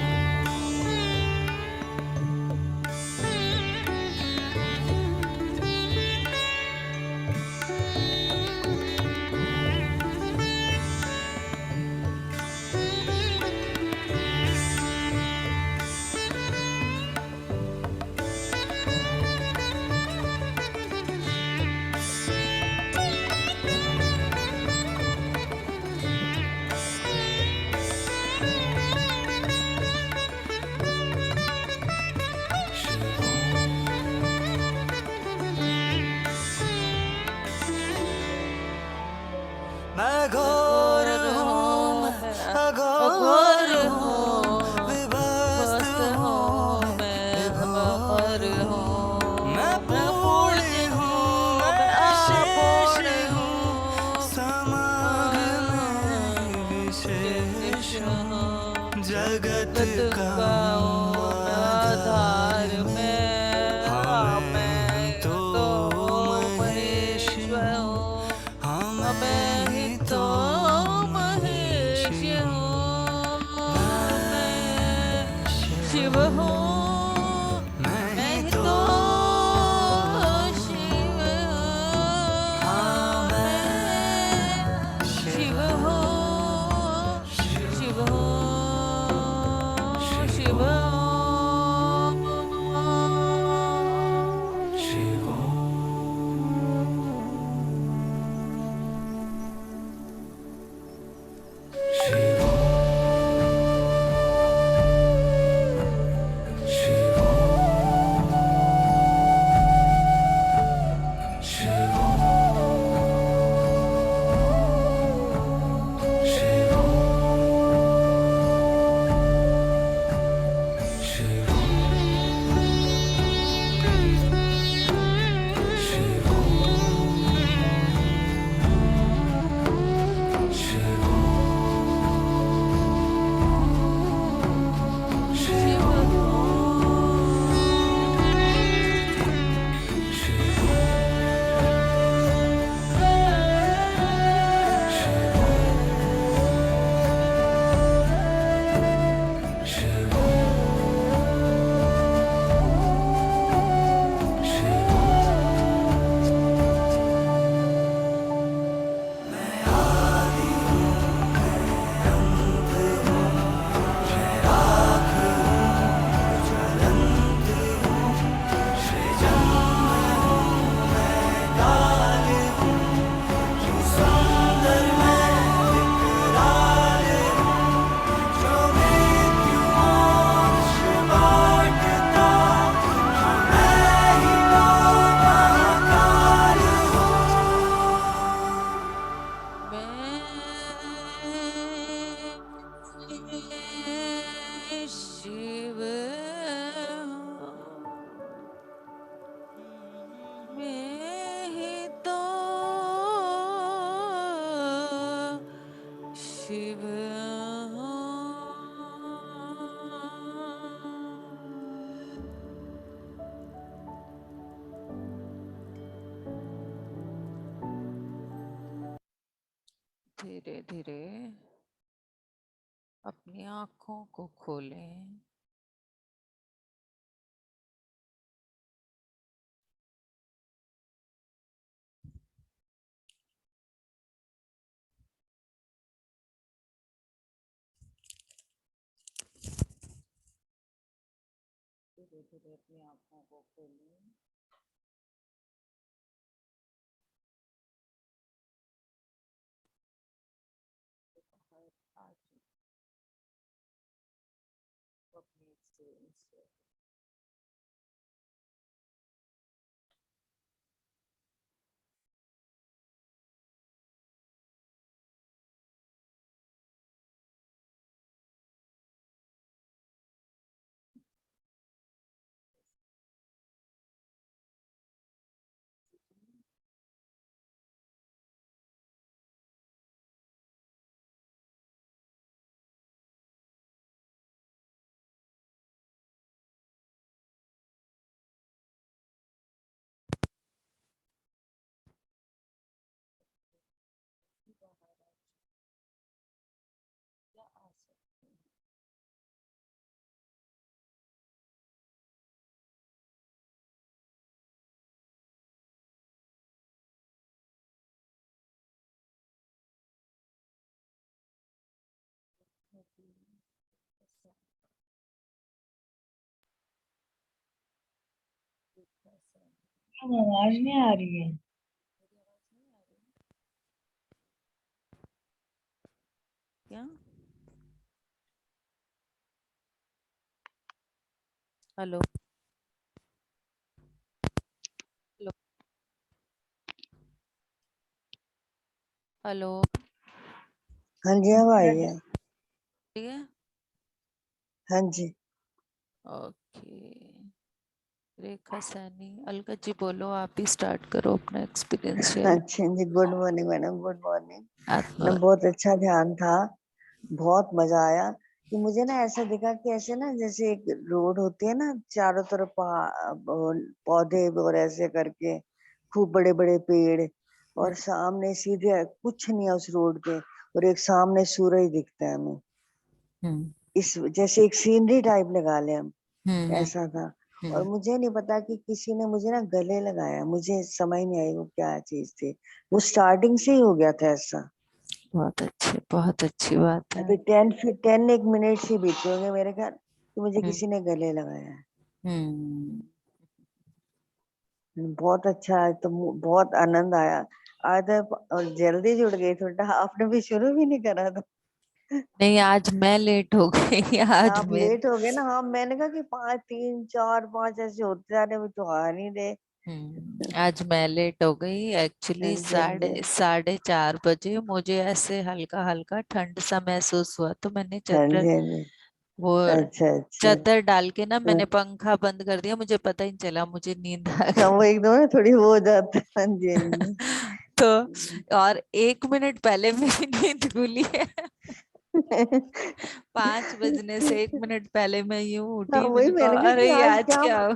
मैं घोर हूँ, मैं अघोर अघोर हूँ, हूँ विभस्त मस्त हूँ हूँ मैं, मैं विभोर विभोर हूँ। मैं हूँ मैं पूर्ण पूर्ण हूँ, हूँ मैं मैं शेष अपूर्ण हूँ, हूँ समग्र मैं विशेष विशेष हूँ, हूँ जगत जगत का का हूँ हूँ मैं आधार आधार में, में हाँ हाँ मैं ही मैं तो तो महेश महेश्वर हूँ, हूँ हाँ हाँ मैं मैं ही ही तो तो महेश महेश हूँ, हूँ मैं मैं शिव शिव हूँ, हूँ मैं मैं ही ही तो तो शिव हाँ हूँ मैं मैं शिव शिव हूँ, हूँ शिव शिव हूँ, हूँ शिव शिव हूँ, हूँ। शिव हूँ, शिव शिव। धीरे धीरे अपनी आंखों को खोलें। धीरे धीरे अपनी आंखों को खोलें। आज अपनी एक्सपीरियंस से बाहर क्या आ सकते हैं। आवाज नहीं आ रही है। क्या? Hello hello hello. हाँ जी, अब आई है। ठीक है। हाँ जी। ओके। रेखा सैनी, अलका जी बोलो, आप ही स्टार्ट करो अपना एक्सपीरियंस शेयर। अच्छा जी, good morning madam, good morning. ना आत्मा। बहुत अच्छा ध्यान था, बहुत मजा आया। कि मुझे ना ऐसा दिखा कि ऐसे ना जैसे एक रोड होती है ना, चारों तरफ पौधे और ऐसे करके खूब बड़े बड़े पेड़, और सामने सीधे कुछ नहीं है उस रोड पे, और एक सामने सूरज दिखता है हमें। हम्म इस जैसे एक सीनरी टाइप लगा ले हम, हम्म ऐसा था। और हम्म। मुझे नहीं पता कि किसी ने मुझे ना गले लगाया, मुझे समझ नहीं आई वो क्या चीज थी। वो स्टार्टिंग से ही हो गया था ऐसा। बहुत अच्छी बात है। अभी 10 एक मिनट से बीते होंगे मेरे ख्याल कि मुझे हम्म किसी ने गले लगाया है। हम्म। बहुत अच्छा है, तो बहुत आनंद आया आज तो। और जल्दी जुड़ गई थोड़ा, आपने भी शुरू भी नहीं करा था। नहीं, आज मैं लेट हो गई। आज आप मेरे लेट हो गए ना। हाँ, मैंने कहा कि 5 3 4 5 ऐसे होते जा रहे, वो तो आ नहीं रहे। आज मैं लेट हो गई हाँ एक्चुअली। जी, हाँ जी, साढ़े साढ़े 4 बजे मुझे ऐसे हल्का हल्का ठंड सा महसूस हुआ, तो मैंने हाँ चद्दर, जी, हाँ जी। वो अच्छा अच्छा। चादर डाल के ना हाँ मैंने पंखा बंद कर दिया, मुझे पता ही नहीं चला, मुझे नींद आ हाँ, वो गई। एकदम ना थोड़ी वो हो जाता है। हाँ जी, हाँ तो जी। और 1 मिनट पहले मेरी नींद खुली है। 5 बजने से 1 मिनट पहले मैं यूं हाँ, उठी, वही मैंने मैंने कहा कहा अरे कि ये आज आज क्या। क्या हुआ?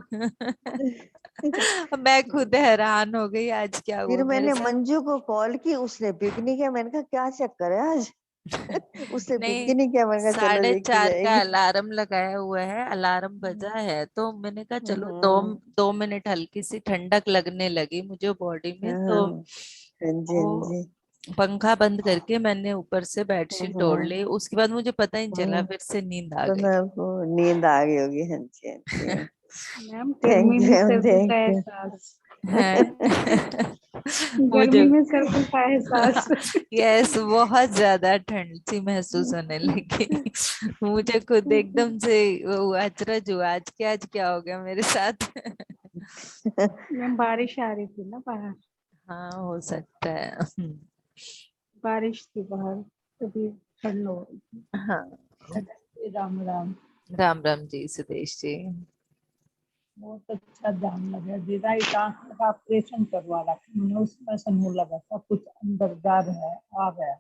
मैं खुद हैरान हो गई, आज क्या फिर हुआ मेरे मैंने साथ। मंजू को कॉल की, उसने पिक नहीं किया। मैंने कहा क्या चक्कर है आज। उसने पिक नहीं, ही नहीं किया। मैंने कहा चलो साढ़े देखी चार का जाएगी। अलार्म लगाया हुआ है, अलार्म बजा है, तो मैंने कहा चलो दो हम्म, 2 मिनट हल्की सी ठंडक लगने लगी मुझे बॉडी में, तो हाँ जी, हाँ वो जी। पंखा बंद करके मैंने ऊपर से बेडशीट ओढ़ हम्म, ली, उसके बाद मुझे पता ही नहीं चला, हम्म, फिर से नींद आ तो गई। मैं आपको नींद आ गई होगी। हाँ जी, हाँ जी। मैम थैंक गर्मी में यू, सर्दी का थैंक यू। एहसास। है। मुझे गर्मी में सर्दी का एहसास। यस, बहुत ज्यादा ठंड सी महसूस होने लगी। मुझे खुद एकदम से वो अचरज हुआ, आज क्या हो गया मेरे साथ। मैम बारिश आ रही थी ना बाहर, हाँ, हो सकता है। बारिश थी बाहर, तभी ठंड हो हाँ। गई। राम राम। राम राम जी सुदेश जी। बहुत अच्छा ध्यान लगा दीदा, एक आंख का ऑपरेशन करवा रखा मैंने, उसमें से मुंह लगा था कुछ अंदर जा रहा है, आ गया।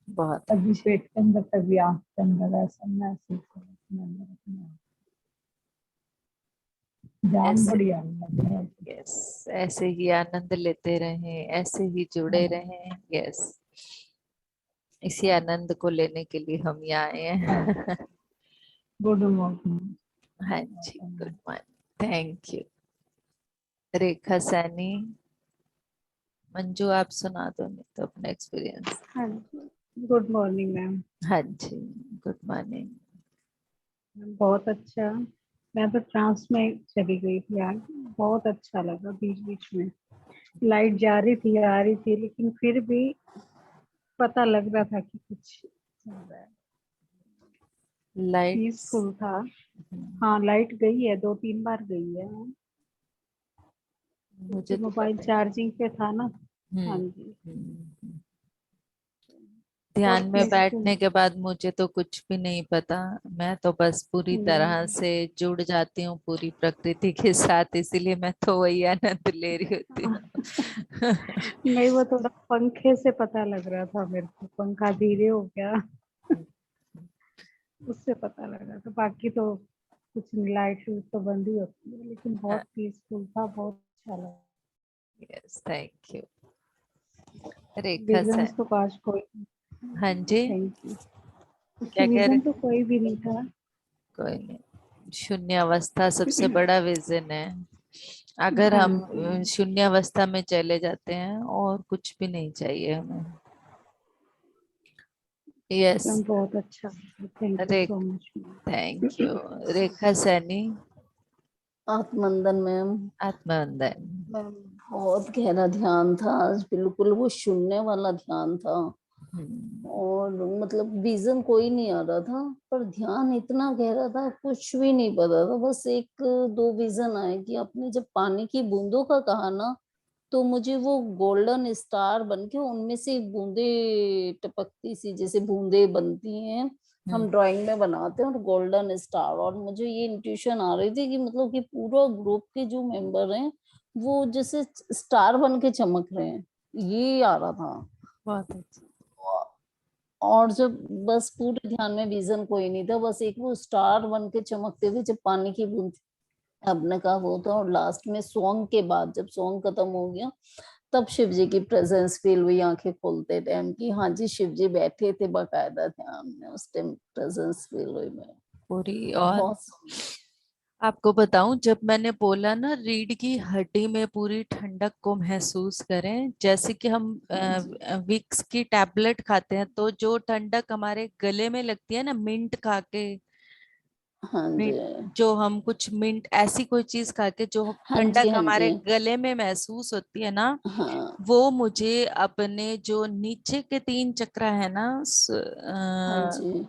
बहुत कभी पेट के अंदर कभी आंख के अंदर ऐसा महसूस हो अपने अंदर अपने आप। जान ऐसे, बड़ी आने लगी है। यस, ऐसे ही आनंद लेते रहें, ऐसे ही जुड़े हाँ, रहें। यस, इसी आनंद को लेने के लिए हम यहाँ आए हैं। Good morning. हाँ जी, good morning, thank you. Rekha Saini, Manju आप सुना दो नहीं तो अपना एक्सपीरियंस। हाँ जी, गुड मॉर्निंग मैम। हाँ जी, गुड मॉर्निंग। बहुत अच्छा। मैं तो ट्रांस में चली गई थी आज। बहुत अच्छा लगा। बीच बीच में लाइट जा रही थी आ रही थी, लेकिन फिर भी पता लग रहा था कि कुछ चल रहा है। लाइट्स, पीसफुल था। हाँ, लाइट गई है, 2-3 बार गई है। मुझे क्योंकि तो मोबाइल पता ही चार्जिंग पे था ना। नहीं। हाँ जी। हम्म। बहुत ध्यान में पीसफुल। बैठने के बाद मुझे तो कुछ भी नहीं पता। मैं तो बस पूरी तरह हम्म। से जुड़ जाती हूँ पूरी प्रकृति के साथ, इसीलिए मैं तो वही आनंद ले रही होती हूँ। नहीं, वो थोड़ा पंखे से पता लग रहा था मेरे को, पंखा धीरे हो गया। उससे पता लगा। तो बाकी तो कुछ नहीं, लाइट तो बंद ही होती है, लेकिन बहुत पीसफुल था। बहुत अच्छा लगा। Yes, thank you. Rekha vision sir, तो आज कोई। हाँ जी, थैंक यू। क्या कह विजन रहे? तो कोई भी नहीं था। कोई नहीं, शून्य अवस्था सबसे बड़ा विजन है। अगर हाँ हम जी, शून्य अवस्था में चले जाते हैं और कुछ भी नहीं चाहिए हमें। यस। एकदम बहुत अच्छा। थैंक यू रे so much. Thank you. Rekha Saini, आत्मंदन मैम। आत्मवंदन। मैम, बहुत गहरा ध्यान था आज, बिल्कुल वो शून्य वाला ध्यान था। हम्म, और मतलब विजन कोई नहीं आ रहा था, पर ध्यान इतना गहरा था, कुछ भी नहीं पता था। बस एक दो विजन आए कि आपने जब पानी की बूंदों का कहा ना, तो मुझे वो गोल्डन स्टार बन के उनमें से बूंदे टपकती सी, जैसे बूंदे बनती हैं हम ड्राइंग में बनाते हैं, और गोल्डन स्टार। और मुझे ये इंट्यूशन आ रही थी कि मतलब कि पूरा ग्रुप के जो मेंबर हैं वो जैसे स्टार बन के चमक रहे हैं, ये आ रहा था। बहुत अच्छा। और जब बस पूरे ध्यान में विजन कोई नहीं था, बस एक वो स्टार बन के चमकते हुए जब पानी की बूंद आपने कहा वो था। और लास्ट में सॉन्ग के बाद जब सॉन्ग खत्म हो गया, तब शिव जी की प्रेजेंस फील हुई आंखें खोलते टाइम की। हाँ जी, शिव जी बैठे थे बकायदा ध्यान में, उस टाइम प्रेजेंस फील हुई मैं। पूरी। और बहुत आपको बताऊं, जब मैंने बोला ना रीढ़ की हड्डी में पूरी ठंडक को महसूस करें, जैसे कि हम हाँ जी, विक्स की टैबलेट खाते हैं तो जो ठंडक हमारे गले में लगती है ना, मिंट खा के, हाँ जी, मिंट, जो हम कुछ मिंट ऐसी कोई चीज खा के जो हाँ जी, ठंडक हाँ हमारे जी, गले में महसूस होती है ना, हाँ, वो मुझे अपने जो नीचे के 3 चक्र है ना, हाँ जी।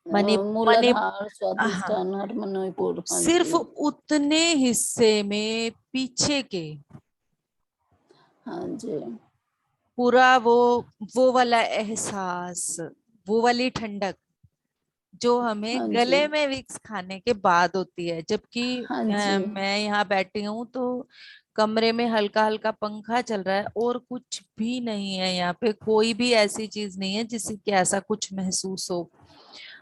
मणि मणि मूलाधार, हाँ, स्वादिष्ठान, मणिपुर। हाँ सिर्फ जी, उतने हिस्से में पीछे के हाँ जी, पूरा वो वाला एहसास, वो वाली ठंडक जो हमें हाँ जी, गले में विक्स खाने के बाद होती है। जबकि हाँ जी, मैं यहाँ बैठी हूँ तो कमरे में हल्का हल्का पंखा चल रहा है और कुछ भी नहीं है, यहाँ पे कोई भी ऐसी चीज नहीं है जिससे कि ऐसा कुछ महसूस हो।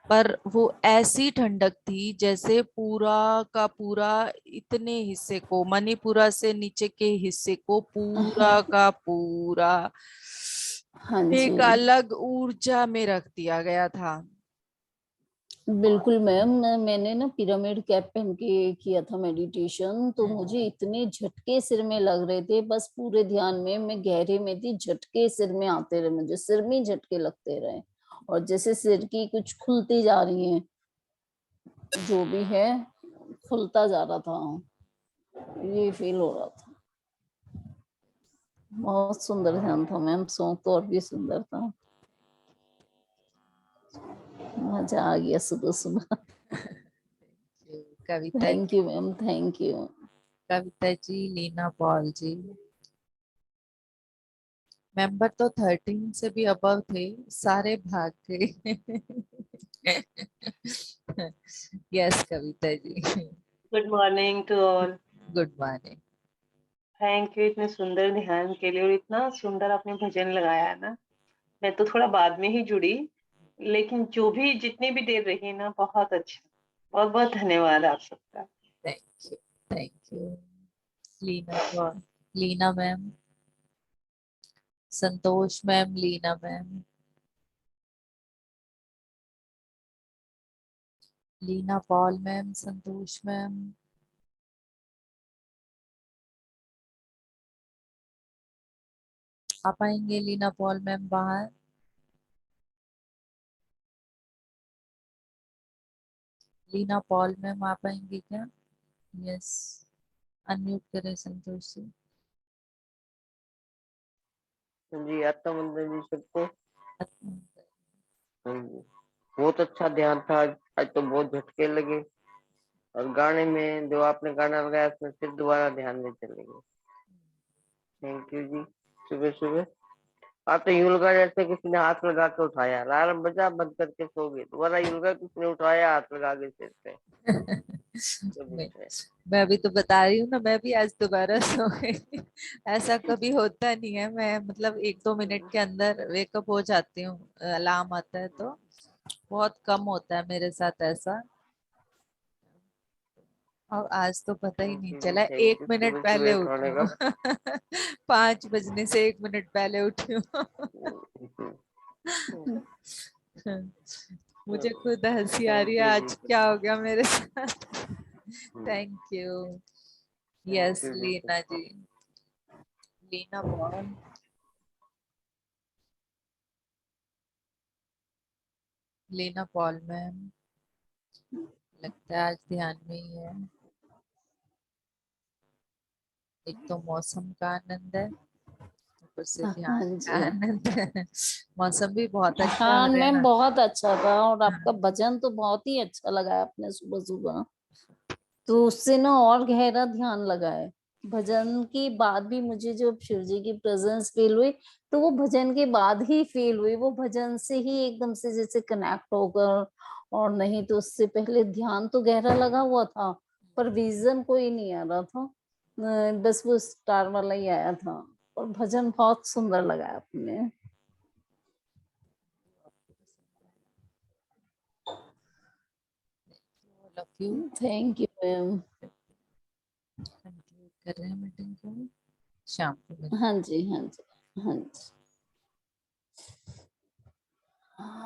पर वो ऐसी ठंडक थी जैसे पूरा का पूरा इतने हिस्से को, मणिपुरा से नीचे के हिस्से को पूरा हाँ, का पूरा हाँ जी। एक अलग ऊर्जा में रख दिया गया था। बिल्कुल मैम, मैंने ना पिरामिड कैप पहन के किया था मेडिटेशन, तो मुझे इतने झटके सिर में लग रहे थे। बस पूरे ध्यान में मैं गहरे में थी, झटके सिर में आते रहे, मुझे सिर में झटके लगते रहे। और जैसे सिर की कुछ खुलती जा रही हैं, जो भी है खुलता जा रहा था, ये फील हो रहा था। बहुत सुंदर ध्यान था मैम, सॉन्ग तो और भी सुंदर था। मजा आ गया सुबह सुबह। Kavita thank ji, you ma'am, thank you. Kavita ji, Leena Paul ji, member तो 13 से भी अबव थे, सारे भाग गए। Yes Kavita ji, good morning to all. Good morning. Thank you इतने सुंदर ध्यान के लिए, और इतना सुंदर आपने भजन लगाया है ना, मैं तो थोड़ा बाद में ही जुड़ी, लेकिन जो भी जितनी भी देर रही ना, बहुत अच्छा, बहुत बहुत धन्यवाद आप सबका। Thank you, thank you. Leena कौन? Leena ma'am, Santosh ma'am, Leena ma'am, Leena Paul ma'am, Santosh ma'am, आ पाएंगे लीना पॉल मैम बाहर? लीना पॉल मैम आ पाएंगे क्या? यस, अनम्यूट करें संतोष जी। जी आता मंदिर जी सबको। हाँ जी, बहुत अच्छा ध्यान था आज। आज तो बहुत झटके लगे, और गाने में जो आपने गाना लगाया उसमें फिर दोबारा ध्यान में चले गए। थैंक यू जी। सुबह सुबह आप तो यूं लगा जैसे किसी ने हाथ लगा के उठाया, अलार्म बजा बंद करके सो गए, दोबारा यूं लगा किसी ने उठाया हाथ लगा के सिर पे। मैं मैं अभी तो बता रही हूँ ना, मैं भी आज दोबारा सो गई। ऐसा कभी होता नहीं है, मैं मतलब 1-2 मिनट के अंदर वेकअप हो जाती हूँ, अलार्म आता है तो। बहुत कम होता है मेरे साथ ऐसा, और आज तो पता ही नहीं चला, थैंक एक यू मिनट सुबह पहले सुबह उठी उठाने का। हूँ। 5 बजने से 1 मिनट पहले उठी हूँ। मुझे खुद हंसी आ रही थैंक है, यू आज जी। क्या हो गया मेरे साथ। Thank you. Yes thank you ji. Leena ji, Leena Paul, Leena Paul ma'am, लगता है आज ध्यान में ही है। एक तो मौसम का आनंद है, ऊपर से ध्यान हाँ का जी। आनंद है। मौसम भी बहुत अच्छा हाँ हो रहा है मैम, ना। बहुत अच्छा था, और आपका हाँ, भजन तो बहुत ही अच्छा लगा आपने सुबह सुबह, तो उससे ना और गहरा ध्यान लगा है। भजन के बाद भी मुझे जब शिव जी की प्रेजेंस फील हुई, तो वो भजन के बाद ही फील हुई, वो भजन से ही एकदम से जैसे कनेक्ट होकर, और नहीं तो उससे पहले ध्यान तो गहरा लगा हुआ था, पर विजन कोई नहीं आ रहा था। बस वो स्टार वाला ही आया था, और भजन बहुत सुंदर लगा आपने। Love you. Thank you ma'am. Conclude कर रहे हैं मीटिंग को, शाम को मिलते हैं। हाँ जी, हाँ जी, हाँ जी।